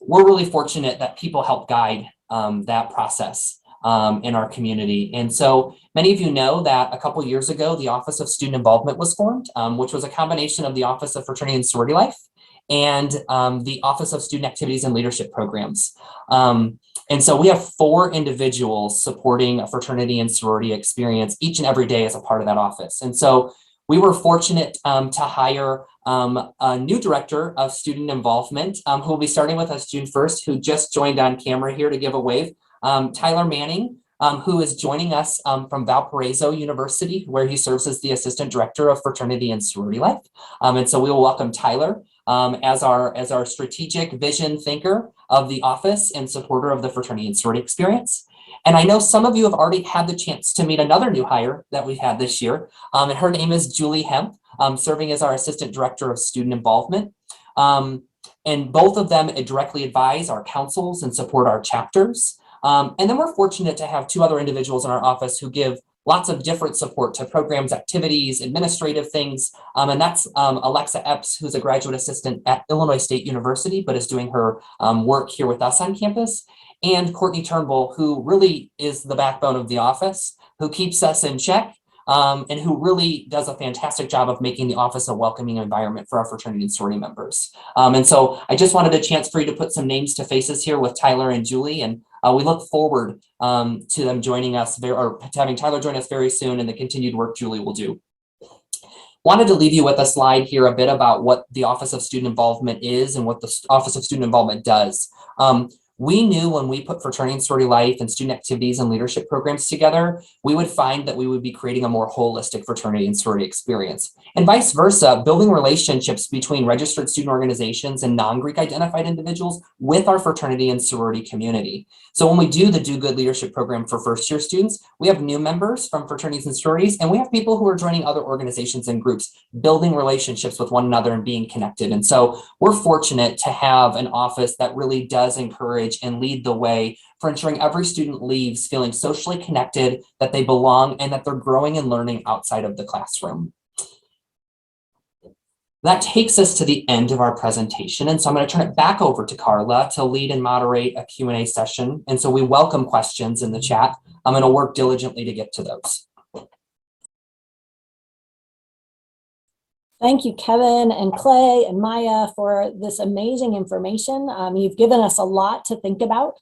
we're really fortunate that people help guide that process in our community. And so many of you know that a couple years ago, the Office of Student Involvement was formed, which was a combination of the Office of Fraternity and Sorority Life and the Office of Student Activities and Leadership Programs. And so we have 4 individuals supporting a fraternity and sorority experience each and every day as a part of that office. And so we were fortunate to hire a new director of student involvement who will be starting with us June 1st, who just joined on camera here to give a wave. Tyler Manning, who is joining us from Valparaiso University, where he serves as the Assistant Director of Fraternity and Sorority Life. And so we will welcome Tyler as our strategic vision thinker of the office and supporter of the fraternity and sorority experience. And I know some of you have already had the chance to meet another new hire that we've had this year. And her name is Julie Hemp, serving as our Assistant Director of Student Involvement. And both of them directly advise our councils and support our chapters. And then we're fortunate to have 2 other individuals in our office who give lots of different support to programs, activities, administrative things. And that's Alexa Epps, who's a graduate assistant at Illinois State University, but is doing her work here with us on campus. And Courtney Turnbull, who really is the backbone of the office, who keeps us in check, and who really does a fantastic job of making the office a welcoming environment for our fraternity and sorority members. And so I just wanted a chance for you to put some names to faces here with Tyler and Julie, and we look forward to them joining us, or having Tyler join us very soon, and the continued work Julie will do. Wanted to leave you with a slide here a bit about what the Office of Student Involvement is and what the Office of Student Involvement does. We knew when we put fraternity and sorority life and student activities and leadership programs together, we would find that we would be creating a more holistic fraternity and sorority experience. And vice versa, building relationships between registered student organizations and non-Greek identified individuals with our fraternity and sorority community. So when we do the Do Good Leadership Program for first year students, we have new members from fraternities and sororities, and we have people who are joining other organizations and groups, building relationships with one another and being connected. And so we're fortunate to have an office that really does encourage and lead the way for ensuring every student leaves feeling socially connected, that they belong, and that they're growing and learning outside of the classroom. That takes us to the end of our presentation. And so I'm going to turn it back over to Carla to lead and moderate a Q&A session. And so we welcome questions in the chat. I'm going to work diligently to get to those. Thank you, Kevin and Clay and Maya, for this amazing information. You've given us a lot to think about.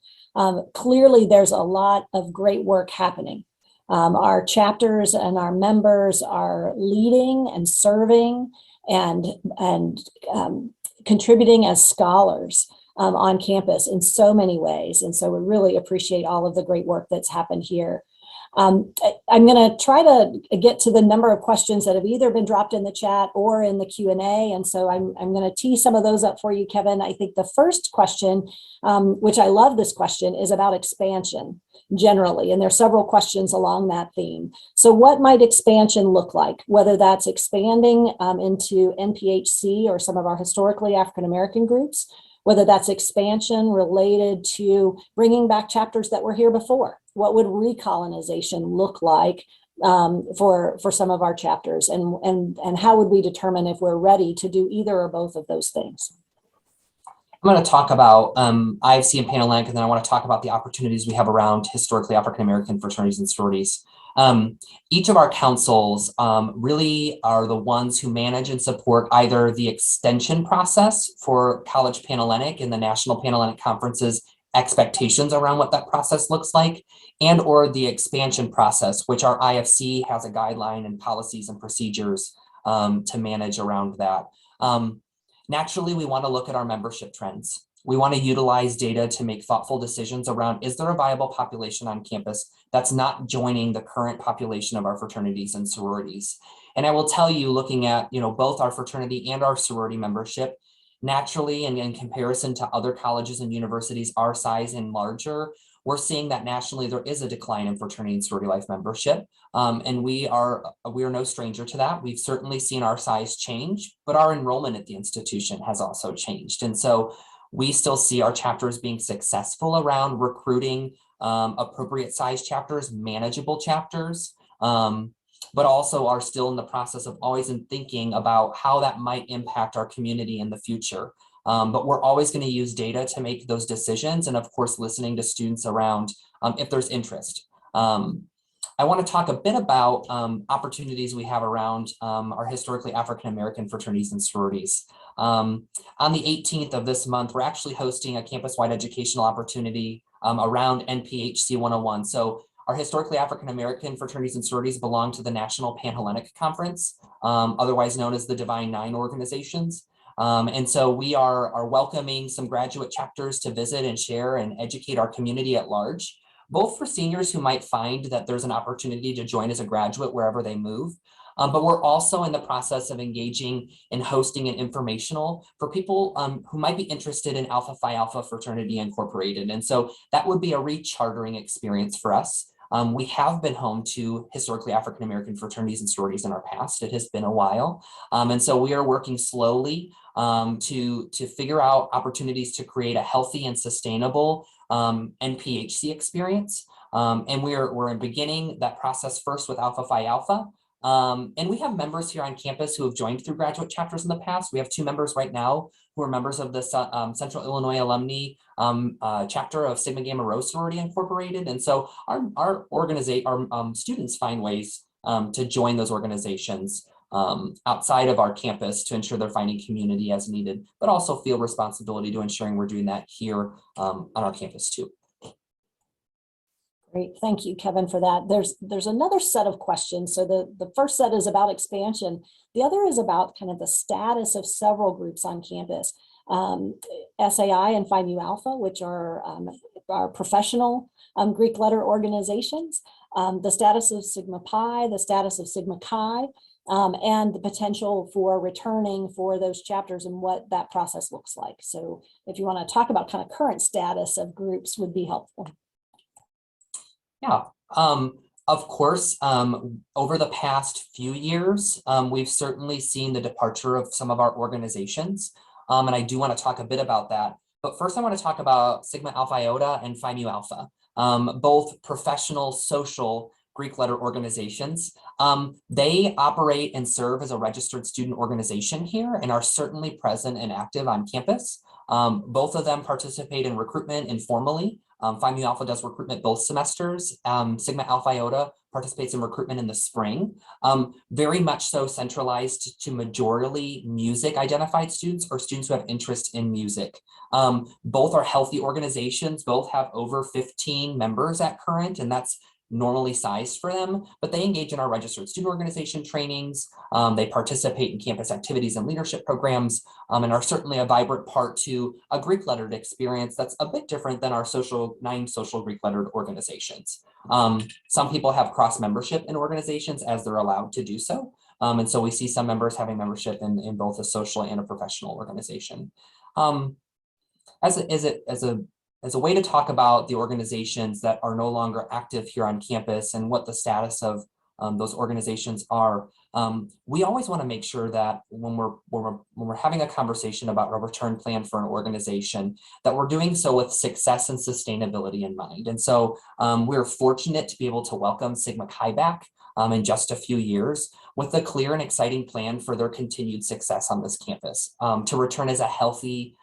Clearly, there's a lot of great work happening. Our chapters and our members are leading and serving and contributing as scholars on campus in so many ways. And so we really appreciate all of the great work that's happened here. I'm going to try to get to the number of questions that have either been dropped in the chat or in the Q&A. And so I'm going to tee some of those up for you, Kevin. I think the first question, which I love this question, is about expansion generally. And there's several questions along that theme. So what might expansion look like, whether that's expanding into NPHC or some of our historically African-American groups, whether that's expansion related to bringing back chapters that were here before? What would recolonization look like for some of our chapters? And how would we determine if we're ready to do either or both of those things? I'm going to talk about IFC and Panhellenic, and then I want to talk about the opportunities we have around historically African-American fraternities and sororities. Each of our councils really are the ones who manage and support either the extension process for College Panhellenic and the National Panhellenic Conference's expectations around what that process looks like, and or the expansion process, which our IFC has a guideline and policies and procedures to manage around that. Naturally, we want to look at our membership trends. We want to utilize data to make thoughtful decisions around, is there a viable population on campus that's not joining the current population of our fraternities and sororities? And I will tell you, looking at both our fraternity and our sorority membership, naturally, and in comparison to other colleges and universities our size and larger, we're seeing that nationally there is a decline in fraternity and sorority life membership. And we are no stranger to that. We've certainly seen our size change, but our enrollment at the institution has also changed. And so we still see our chapters being successful around recruiting appropriate size chapters, manageable chapters, but also are still in the process of always thinking about how that might impact our community in the future. But we're always going to use data to make those decisions, and of course, listening to students around if there's interest. I want to talk a bit about opportunities we have around our historically African-American fraternities and sororities. On the 18th of this month, we're actually hosting a campus-wide educational opportunity around NPHC 101. So our historically African-American fraternities and sororities belong to the National Panhellenic Conference, otherwise known as the Divine Nine organizations. And so we are welcoming some graduate chapters to visit and share and educate our community at large, both for seniors who might find that there's an opportunity to join as a graduate wherever they move. But we're also in the process of engaging in hosting an informational for people who might be interested in Alpha Phi Alpha Fraternity Incorporated. And so that would be a rechartering experience for us. We have been home to historically African-American fraternities and sororities in our past. It has been a while. And so we are working slowly to figure out opportunities to create a healthy and sustainable NPHC experience. And we're beginning that process first with Alpha Phi Alpha. And we have members here on campus who have joined through graduate chapters in the past. We have 2 members right now who are members of the Central Illinois Alumni chapter of Sigma Gamma Rho Sorority Incorporated. And so our students find ways to join those organizations outside of our campus to ensure they're finding community as needed, but also feel responsibility to ensuring we're doing that here on our campus too. Great, thank you, Kevin, for that. There's another set of questions. So the first set is about expansion. The other is about kind of the status of several groups on campus. SAI and Phi Mu Alpha, which are professional Greek letter organizations, the status of Sigma Pi, the status of Sigma Chi, and the potential for returning for those chapters and what that process looks like. So if you want to talk about kind of current status of groups would be helpful. Yeah, of course, over the past few years, we've certainly seen the departure of some of our organizations. And I do want to talk a bit about that. But first, I want to talk about Sigma Alpha Iota and Phi Mu Alpha, both professional, social Greek letter organizations. They operate and serve as a registered student organization here and are certainly present and active on campus. Both of them participate in recruitment informally. Phi Mu Alpha does recruitment both semesters. Sigma Alpha Iota participates in recruitment in the spring. Very much so centralized to majorly music identified students or students who have interest in music. Both are healthy organizations. Both have over 15 members at current, and that's normally sized for them, but they engage in our registered student organization trainings. They participate in campus activities and leadership programs, and are certainly a vibrant part to a Greek lettered experience that's a bit different than our 9 social Greek lettered organizations. Some people have cross membership in organizations as they're allowed to do so. And so we see some members having membership in both a social and a professional organization. As a way to talk about the organizations that are no longer active here on campus and what the status of those organizations are, we always want to make sure that when we're having a conversation about a return plan for an organization, that we're doing so with success and sustainability in mind. And so we're fortunate to be able to welcome Sigma Chi back in just a few years with a clear and exciting plan for their continued success on this campus, to return as a healthy,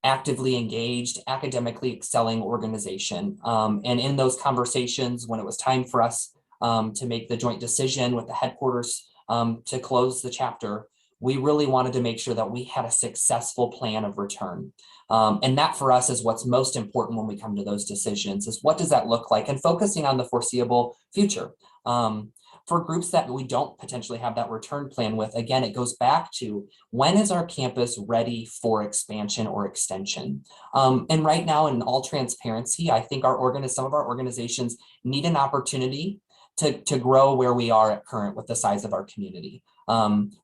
actively engaged, academically excelling organization. And in those conversations, when it was time for us to make the joint decision with the headquarters to close the chapter, we really wanted to make sure that we had a successful plan of return. And that for us is what's most important when we come to those decisions, is what does that look like, and focusing on the foreseeable future. For groups that we don't potentially have that return plan with, again, it goes back to when is our campus ready for expansion or extension? And right now, in all transparency, I think some of our organizations need an opportunity to grow where we are at current with the size of our community.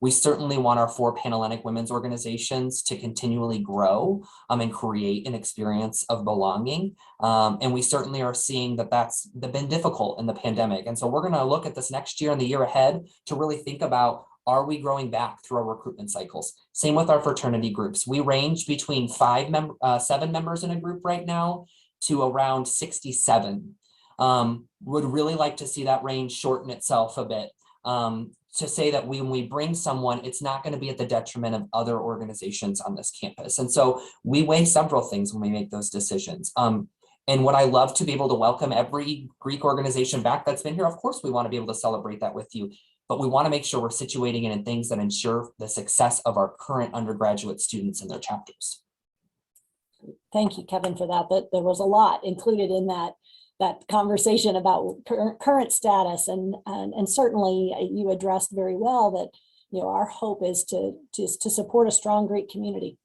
We certainly want our 4 Panhellenic women's organizations to continually grow and create an experience of belonging. And we certainly are seeing that that's been difficult in the pandemic. And so we're going to look at this next year and the year ahead to really think about, are we growing back through our recruitment cycles? Same with our fraternity groups. We range between 7 members in a group right now to around 67. Would really like to see that range shorten itself a bit, to say that when we bring someone, it's not going to be at the detriment of other organizations on this campus. And so we weigh several things when we make those decisions. And what I love to be able to welcome every Greek organization back that's been here. Of course, we want to be able to celebrate that with you, but we want to make sure we're situating it in things that ensure the success of our current undergraduate students and their chapters. Thank you, Kevin, for that. There was a lot included in that conversation about current status, and certainly you addressed very well that our hope is to support a strong Greek community,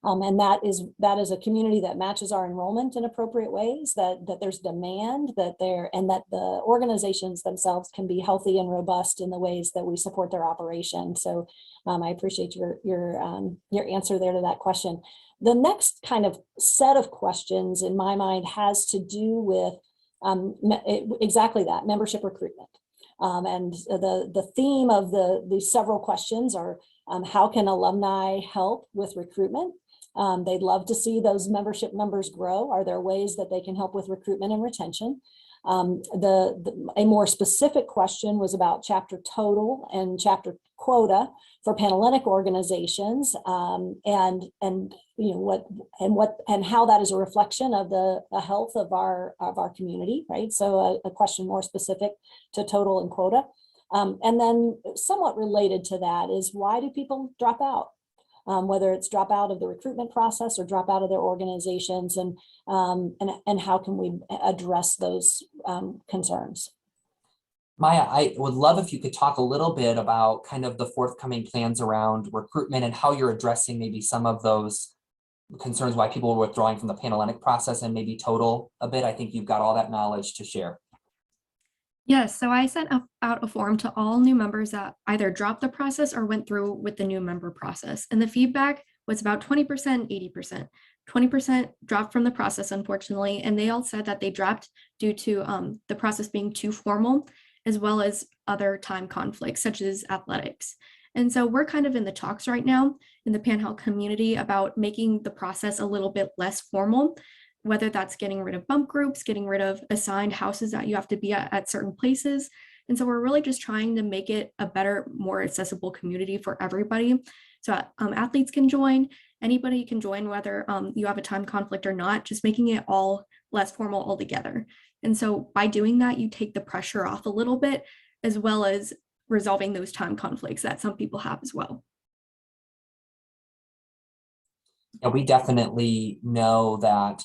and that is a community that matches our enrollment in appropriate ways, that there's demand, and that the organizations themselves can be healthy and robust in the ways that we support their operation. So I appreciate your answer there to that question. The next kind of set of questions in my mind has to do with exactly that, membership recruitment. And the theme of these several questions are, how can alumni help with recruitment? They'd love to see those membership numbers grow. Are there ways that they can help with recruitment and retention? A more specific question was about chapter total and chapter quota for Panhellenic organizations, and you know and how that is a reflection of the health of our community, right? So a question more specific to total and quota, and then somewhat related to that is, why do people drop out? Whether it's drop out of the recruitment process or drop out of their organizations, and how can we address those concerns? Maya, I would love if you could talk a little bit about kind of the forthcoming plans around recruitment and how you're addressing maybe some of those concerns, why people were withdrawing from the Panhellenic process, and maybe total a bit. I think you've got all that knowledge to share. Yes, so I sent out a form to all new members that either dropped the process or went through with the new member process. And the feedback was about 20%, 80%. 20% dropped from the process, unfortunately, and they all said that they dropped due to the process being too formal, as well as other time conflicts, such as athletics. And so we're kind of in the talks right now in the Panhellenic community about making the process a little bit less formal, whether that's getting rid of bump groups, getting rid of assigned houses that you have to be at certain places. And so we're really just trying to make it a better, more accessible community for everybody. So athletes can join, anybody can join, whether you have a time conflict or not, just making it all less formal altogether. And so by doing that, you take the pressure off a little bit, as well as resolving those time conflicts that some people have as well. Yeah, we definitely know that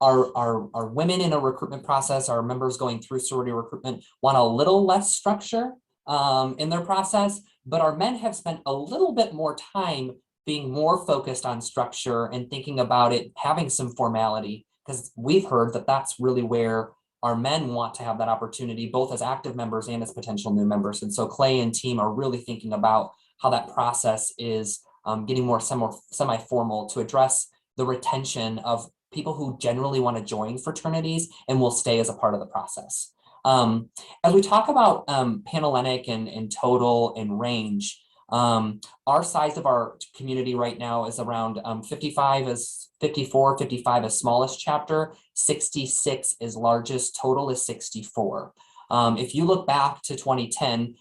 our women in a recruitment process, our members going through sorority recruitment, want a little less structure in their process, but our men have spent a little bit more time being more focused on structure and thinking about it having some formality, because we've heard that that's really where our men want to have that opportunity, both as active members and as potential new members. And so Clay and team are really thinking about how that process is getting more semi-formal to address the retention of people who generally want to join fraternities and will stay as a part of the process. As we talk about Panhellenic and total and range, our size of our community right now is around 54, 55 is smallest chapter, 66 is largest, total is 64. If you look back to 2010,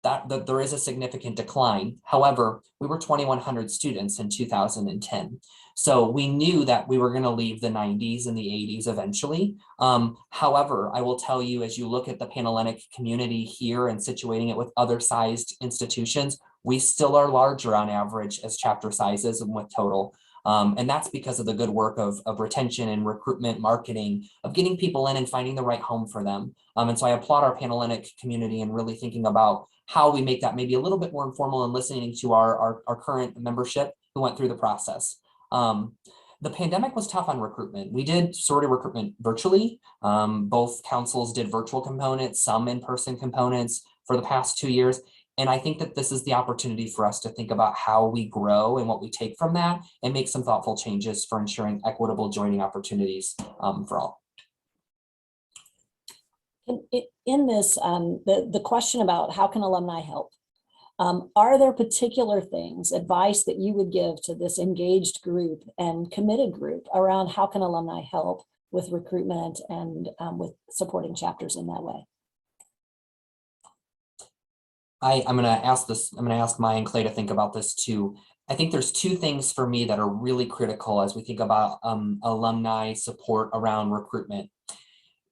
that there is a significant decline. However, we were 2,100 students in 2010. So we knew that we were going to leave the 90s and the 80s eventually. However, I will tell you, as you look at the Panhellenic community here and situating it with other sized institutions, we still are larger on average as chapter sizes and with total. And that's because of the good work of retention and recruitment marketing, of getting people in and finding the right home for them. And so I applaud our Panhellenic community and really thinking about how we make that maybe a little bit more informal and listening to our current membership who went through the process. The pandemic was tough on recruitment. We did sorority recruitment virtually. Both councils did virtual components, some in-person components for the past 2 years. And I think that this is the opportunity for us to think about how we grow and what we take from that and make some thoughtful changes for ensuring equitable joining opportunities for all. In this, the question about how can alumni help? Are there particular things, advice that you would give to this engaged group and committed group around how can alumni help with recruitment and with supporting chapters in that way? I'm going to ask Maya and Clay to think about this too. I think there's two things for me that are really critical as we think about alumni support around recruitment.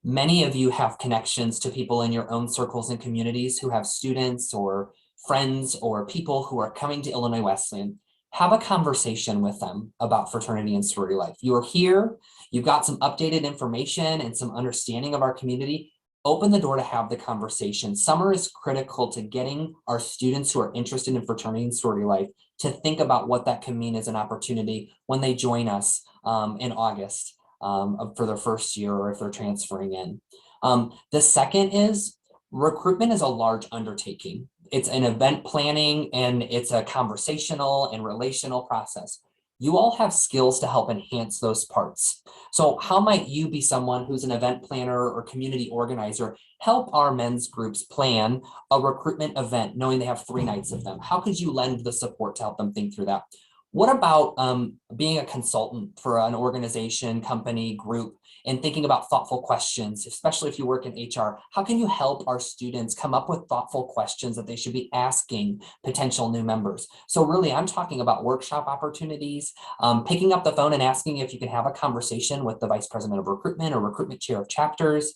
Many of you have connections to people in your own circles and communities who have students or friends or people who are coming to Illinois Wesleyan. Have a conversation with them about fraternity and sorority life. You are here, you've got some updated information and some understanding of our community. Open the door to have the conversation. Summer is critical to getting our students who are interested in fraternity and sorority life to think about what that can mean as an opportunity when they join us in August for their first year or if they're transferring in. The second is recruitment is a large undertaking. It's an event planning and it's a conversational and relational process. You all have skills to help enhance those parts. So how might you be someone who's an event planner or community organizer, help our men's groups plan a recruitment event, knowing they have 3 nights of them? How could you lend the support to help them think through that? What about being a consultant for an organization, company, group, and thinking about thoughtful questions, especially if you work in HR? How can you help our students come up with thoughtful questions that they should be asking potential new members? So really, I'm talking about workshop opportunities, picking up the phone and asking if you can have a conversation with the vice president of recruitment or recruitment chair of chapters.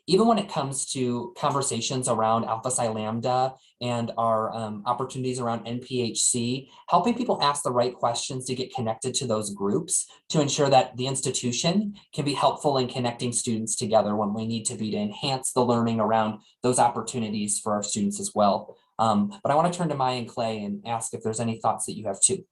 Even when it comes to conversations around Alpha Psi Lambda and our opportunities around NPHC, helping people ask the right questions to get connected to those groups to ensure that the institution can be helpful in connecting students together when we need to be to enhance the learning around those opportunities for our students as well. But I want to turn to Maya and Clay and ask if there's any thoughts that you have too.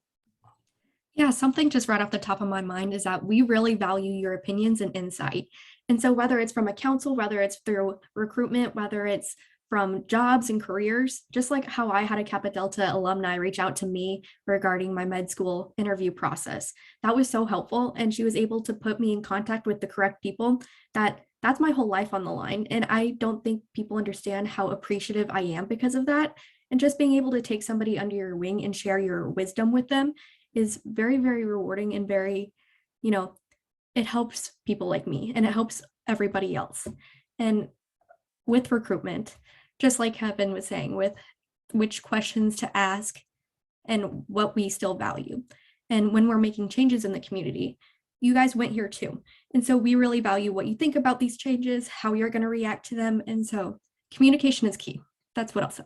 Yeah, something just right off the top of my mind is that we really value your opinions and insight. And so whether it's from a council, whether it's through recruitment, whether it's from jobs and careers, just like how I had a Kappa Delta alumni reach out to me regarding my med school interview process. That was so helpful. And she was able to put me in contact with the correct people. That's my whole life on the line. And I don't think people understand how appreciative I am because of that. And just being able to take somebody under your wing and share your wisdom with them is very, very rewarding and very, it helps people like me and it helps everybody else. And with recruitment, just like Kevin was saying, with which questions to ask and what we still value. And when we're making changes in the community, you guys went here too. And so we really value what you think about these changes, how you're going to react to them. And so communication is key. That's what I'll say.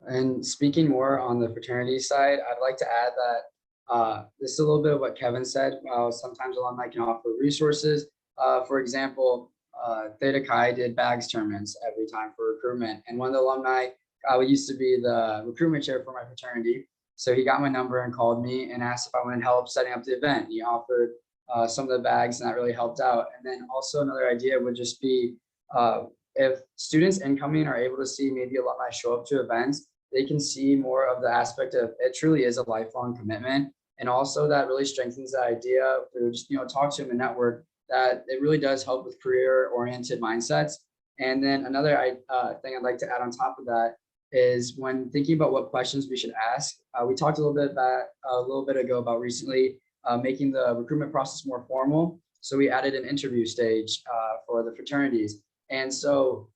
And speaking more on the fraternity side, I'd like to add that this is a little bit of what Kevin said. Sometimes alumni can offer resources. For example, Theta Chi did bags tournaments every time for recruitment. And one of the alumni used to be the recruitment chair for my fraternity. So he got my number and called me and asked if I wanted help setting up the event. He offered some of the bags and that really helped out. And then also another idea would just be if students incoming are able to see maybe alumni show up to events, they can see more of the aspect of it truly is a lifelong commitment. And also that really strengthens the idea through just, talk to them and network that it really does help with career-oriented mindsets. And then another thing I'd like to add on top of that is when thinking about what questions we should ask, we talked a little bit ago about recently making the recruitment process more formal. So we added an interview stage for the fraternities. And so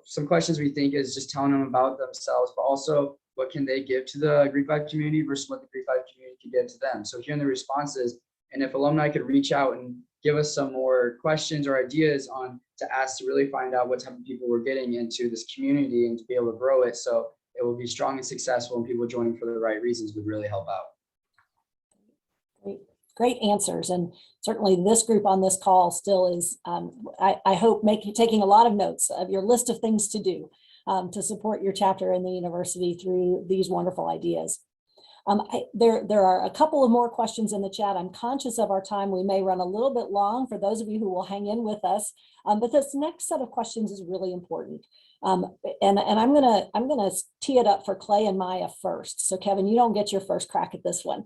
some questions we think is just telling them about themselves, but also what can they give to the Greek life community versus what the Greek life community can give to them. So hearing the responses, and if alumni could reach out and give us some more questions or ideas on to ask to really find out what type of people we're getting into this community and to be able to grow it so it will be strong and successful and people joining for the right reasons would really help out. Great answers. And certainly this group on this call still is, I hope, taking a lot of notes of your list of things to do to support your chapter in the university through these wonderful ideas. There are a couple of more questions in the chat. I'm conscious of our time. We may run a little bit long for those of you who will hang in with us, but this next set of questions is really important. And I'm gonna tee it up for Clay and Maya first. So Kevin, you don't get your first crack at this one,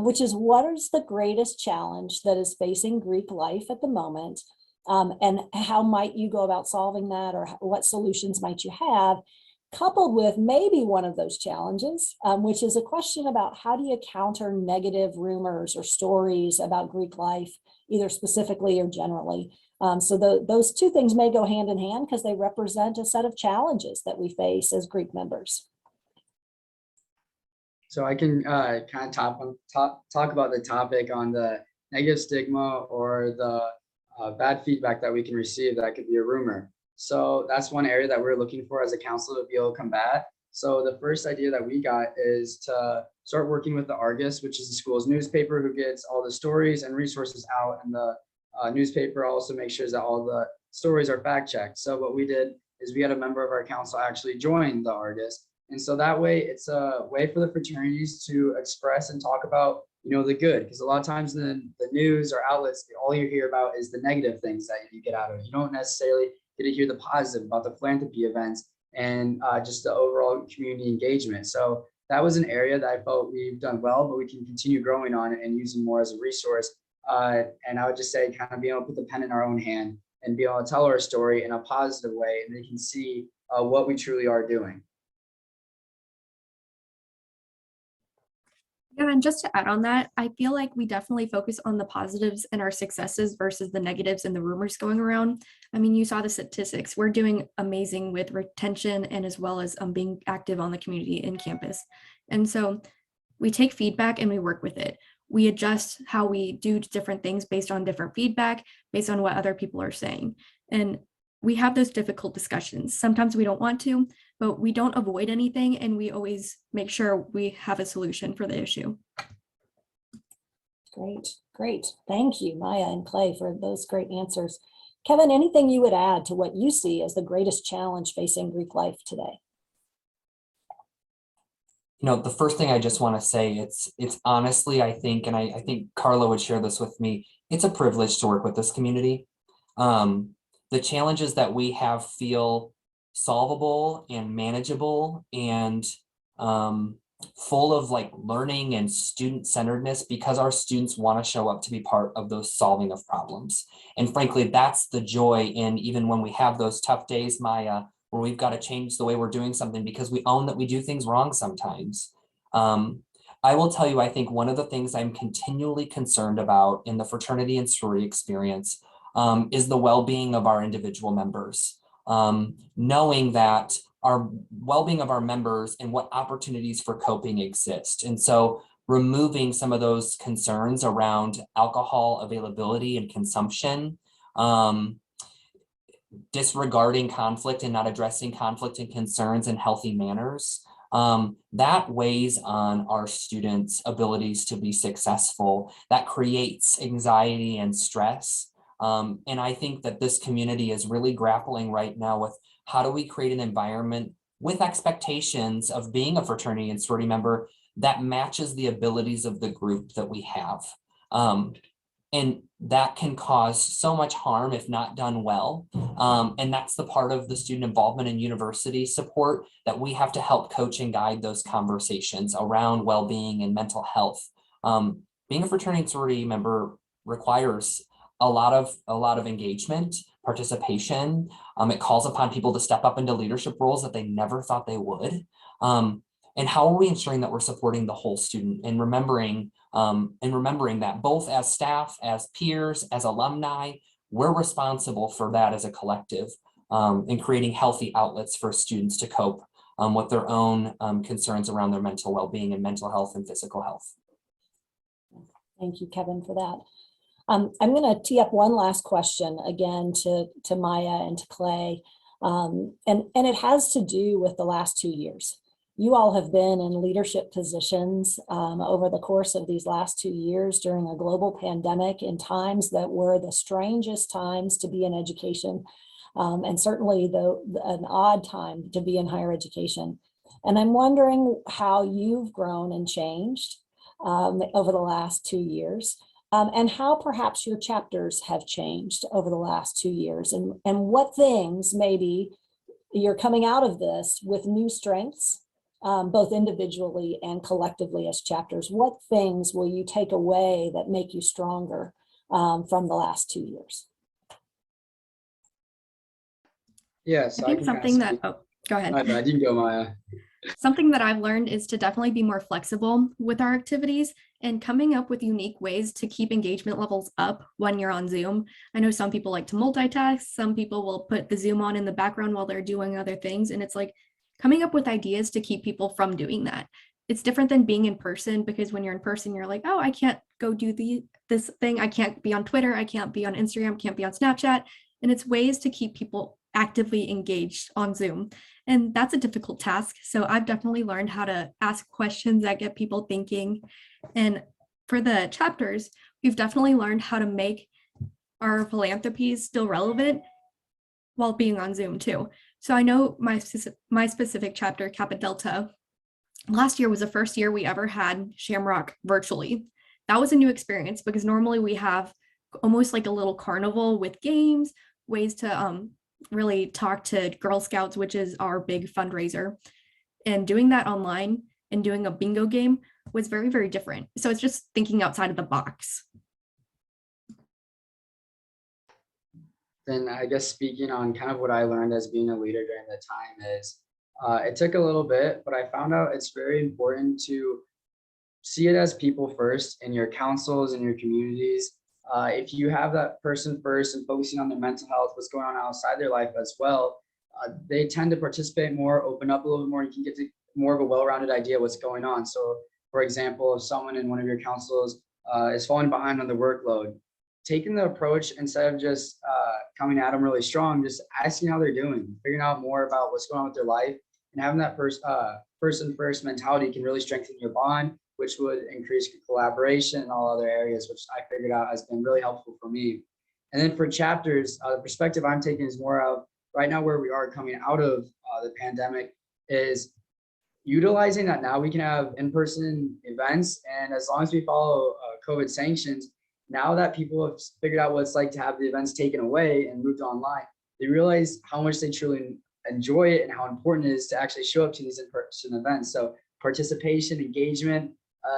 which is what is the greatest challenge that is facing Greek life at the moment? And how might you go about solving that, or what solutions might you have? Coupled with maybe one of those challenges, which is a question about how do you counter negative rumors or stories about Greek life, either specifically or generally. So those two things may go hand in hand because they represent a set of challenges that we face as Greek members. So I can kind of talk about the topic on the negative stigma or the bad feedback that we can receive that could be a rumor. So that's one area that we're looking for as a council to be able to combat. So the first idea that we got is to start working with the Argus, which is the school's newspaper, who gets all the stories and resources out, and the newspaper also makes sure that all the stories are fact checked. So what we did is we had a member of our council actually join the Argus. And so that way it's a way for the fraternities to express and talk about, the good, because a lot of times in the news or outlets, all you hear about is the negative things that you get out of it. You don't necessarily get to hear the positive about the philanthropy events and just the overall community engagement. So that was an area that I felt we've done well, but we can continue growing on it and using more as a resource. And I would just say kind of being able to put the pen in our own hand and be able to tell our story in a positive way, and they can see what we truly are doing. Yeah, and just to add on that, I feel like we definitely focus on the positives and our successes versus the negatives and the rumors going around. I mean, you saw the statistics. We're doing amazing with retention and as well as being active on the community in campus. And so we take feedback and we work with it. We adjust how we do different things based on different feedback, based on what other people are saying. And we have those difficult discussions. Sometimes we don't want to, but we don't avoid anything, and we always make sure we have a solution for the issue. Great, great. Thank you, Maya and Clay, for those great answers. Kevin, anything you would add to what you see as the greatest challenge facing Greek life today? You know, the first thing I just want to say, it's honestly, I think, and I think Carla would share this with me, it's a privilege to work with this community. The challenges that we have feel solvable and manageable and full of like learning and student-centeredness because our students want to show up to be part of those solving of problems. And frankly, that's the joy in even when we have those tough days, Maya, where we've got to change the way we're doing something because we own that we do things wrong sometimes. I will tell you, I think one of the things I'm continually concerned about in the fraternity and sorority experience is the well-being of our individual members. Knowing that our well-being of our members and what opportunities for coping exist. And so removing some of those concerns around alcohol availability and consumption, disregarding conflict and not addressing conflict and concerns in healthy manners, that weighs on our students' abilities to be successful. That creates anxiety and stress. And I think that this community is really grappling right now with how do we create an environment with expectations of being a fraternity and sorority member that matches the abilities of the group that we have. And that can cause so much harm if not done well. And that's the part of the student involvement and university support that we have to help coach and guide those conversations around well-being and mental health. Being a fraternity and sorority member requires a lot of engagement, participation. It calls upon people to step up into leadership roles that they never thought they would. And how are we ensuring that we're supporting the whole student and remembering that both as staff, as peers, as alumni, we're responsible for that as a collective in creating healthy outlets for students to cope with their own concerns around their mental well-being and mental health and physical health. Thank you, Kevin, for that. I'm going to tee up one last question again to Maya and to Clay, and it has to do with the last 2 years. You all have been in leadership positions over the course of these last 2 years during a global pandemic in times that were the strangest times to be in education, and certainly an odd time to be in higher education. And I'm wondering how you've grown and changed over the last 2 years. And how perhaps your chapters have changed over the last 2 years, and what things maybe you're coming out of this with new strengths, both individually and collectively as chapters. What things will you take away that make you stronger from the last 2 years? Yes, I think something that, oh, go ahead. My bad, you can go, Maya. Something that I've learned is to definitely be more flexible with our activities and coming up with unique ways to keep engagement levels up when you're on Zoom. I know some people like to multitask. Some people will put the Zoom on in the background while they're doing other things. And it's like coming up with ideas to keep people from doing that. It's different than being in person, because when you're in person, you're like, oh, I can't go do this thing. I can't be on Twitter. I can't be on Instagram, can't be on Snapchat. And it's ways to keep people actively engaged on Zoom. And that's a difficult task. So I've definitely learned how to ask questions that get people thinking. And for the chapters, we've definitely learned how to make our philanthropies still relevant while being on Zoom too. So I know my specific chapter, Kappa Delta, last year was the first year we ever had Shamrock virtually. That was a new experience because normally we have almost like a little carnival with games, ways to really talk to Girl Scouts, which is our big fundraiser. And doing that online and doing a bingo game was very, very different. So it's just thinking outside of the box. Then I guess speaking on kind of what I learned as being a leader during the time is it took a little bit, but I found out it's very important to see it as people first in your councils and your communities. If you have that person first and focusing on their mental health, what's going on outside their life as well, they tend to participate more, open up a little bit more. You can get to more of a well-rounded idea of what's going on. So, for example, if someone in one of your councils is falling behind on the workload, taking the approach instead of just coming at them really strong, just asking how they're doing, figuring out more about what's going on with their life, and having that person first mentality can really strengthen your bond, which would increase collaboration and all other areas, which I figured out has been really helpful for me. And then for chapters, the perspective I'm taking is more of right now where we are coming out of the pandemic is utilizing that now we can have in-person events. And as long as we follow COVID sanctions, now that people have figured out what it's like to have the events taken away and moved online, they realize how much they truly enjoy it and how important it is to actually show up to these in-person events. So participation, engagement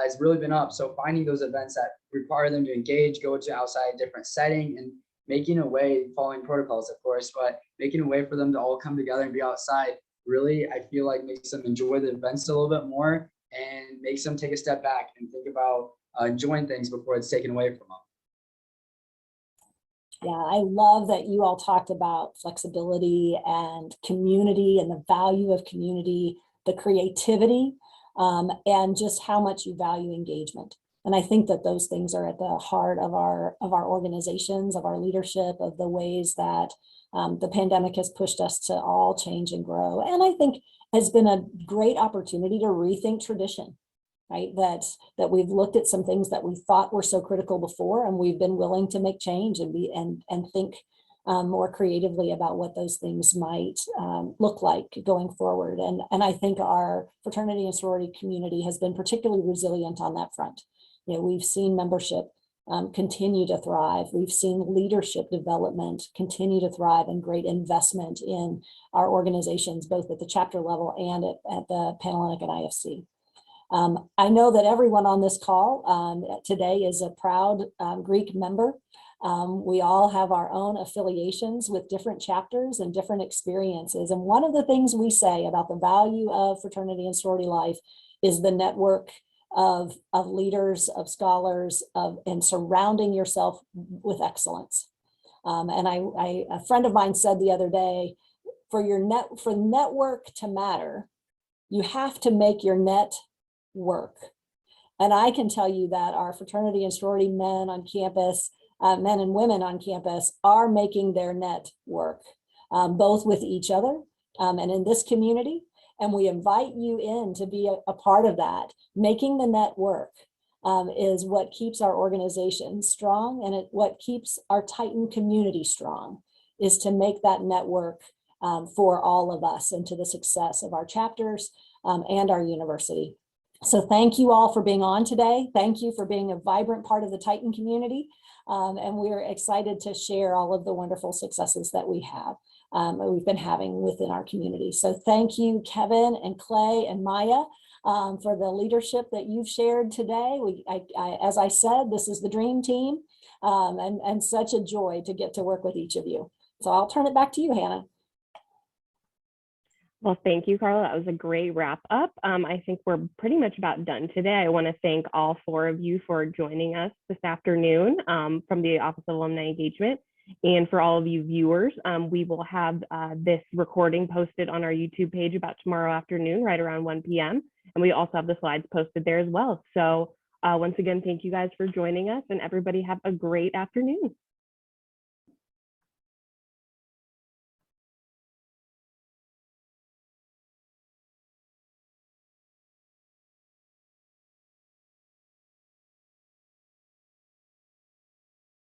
has really been up. So finding those events that require them to engage, go to outside different setting, and making a way, following protocols, of course, but making a way for them to all come together and be outside really, I feel like makes them enjoy the events a little bit more and makes them take a step back and think about enjoying things before it's taken away from them. Yeah, I love that you all talked about flexibility and community and the value of community, the creativity, and just how much you value engagement. And I think that those things are at the heart of our organizations, of our leadership, of the ways that the pandemic has pushed us to all change and grow. And I think has been a great opportunity to rethink tradition, right? That we've looked at some things that we thought were so critical before, and we've been willing to make change and think more creatively about what those things might look like going forward. And I think our fraternity and sorority community has been particularly resilient on that front. You know, we've seen membership continue to thrive. We've seen leadership development continue to thrive, and great investment in our organizations, both at the chapter level and at the Panhellenic and IFC. I know that everyone on this call today is a proud Greek member. We all have our own affiliations with different chapters and different experiences. And one of the things we say about the value of fraternity and sorority life is the network of leaders, of scholars, and surrounding yourself with excellence. And a friend of mine said the other day, for network to matter, you have to make your net work. And I can tell you that our fraternity and sorority men on campus, men and women on campus, are making their net work, both with each other and in this community. And we invite you in to be a part of that. Making the net work is what keeps our organization strong, and what keeps our Titan community strong, is to make that network for all of us and to the success of our chapters and our university. So thank you all for being on today. Thank you for being a vibrant part of the Titan community. And we're excited to share all of the wonderful successes that we've been having within our community. So thank you, Kevin and Clay and Maya, for the leadership that you've shared today. As I said, this is the dream team, and such a joy to get to work with each of you. So I'll turn it back to you, Hannah. Well, thank you, Carla. That was a great wrap up. I think we're pretty much about done today. I want to thank all four of you for joining us this afternoon from the Office of Alumni Engagement. And for all of you viewers, we will have this recording posted on our YouTube page about tomorrow afternoon, right around 1 p.m. And we also have the slides posted there as well. So once again, thank you guys for joining us, and everybody have a great afternoon.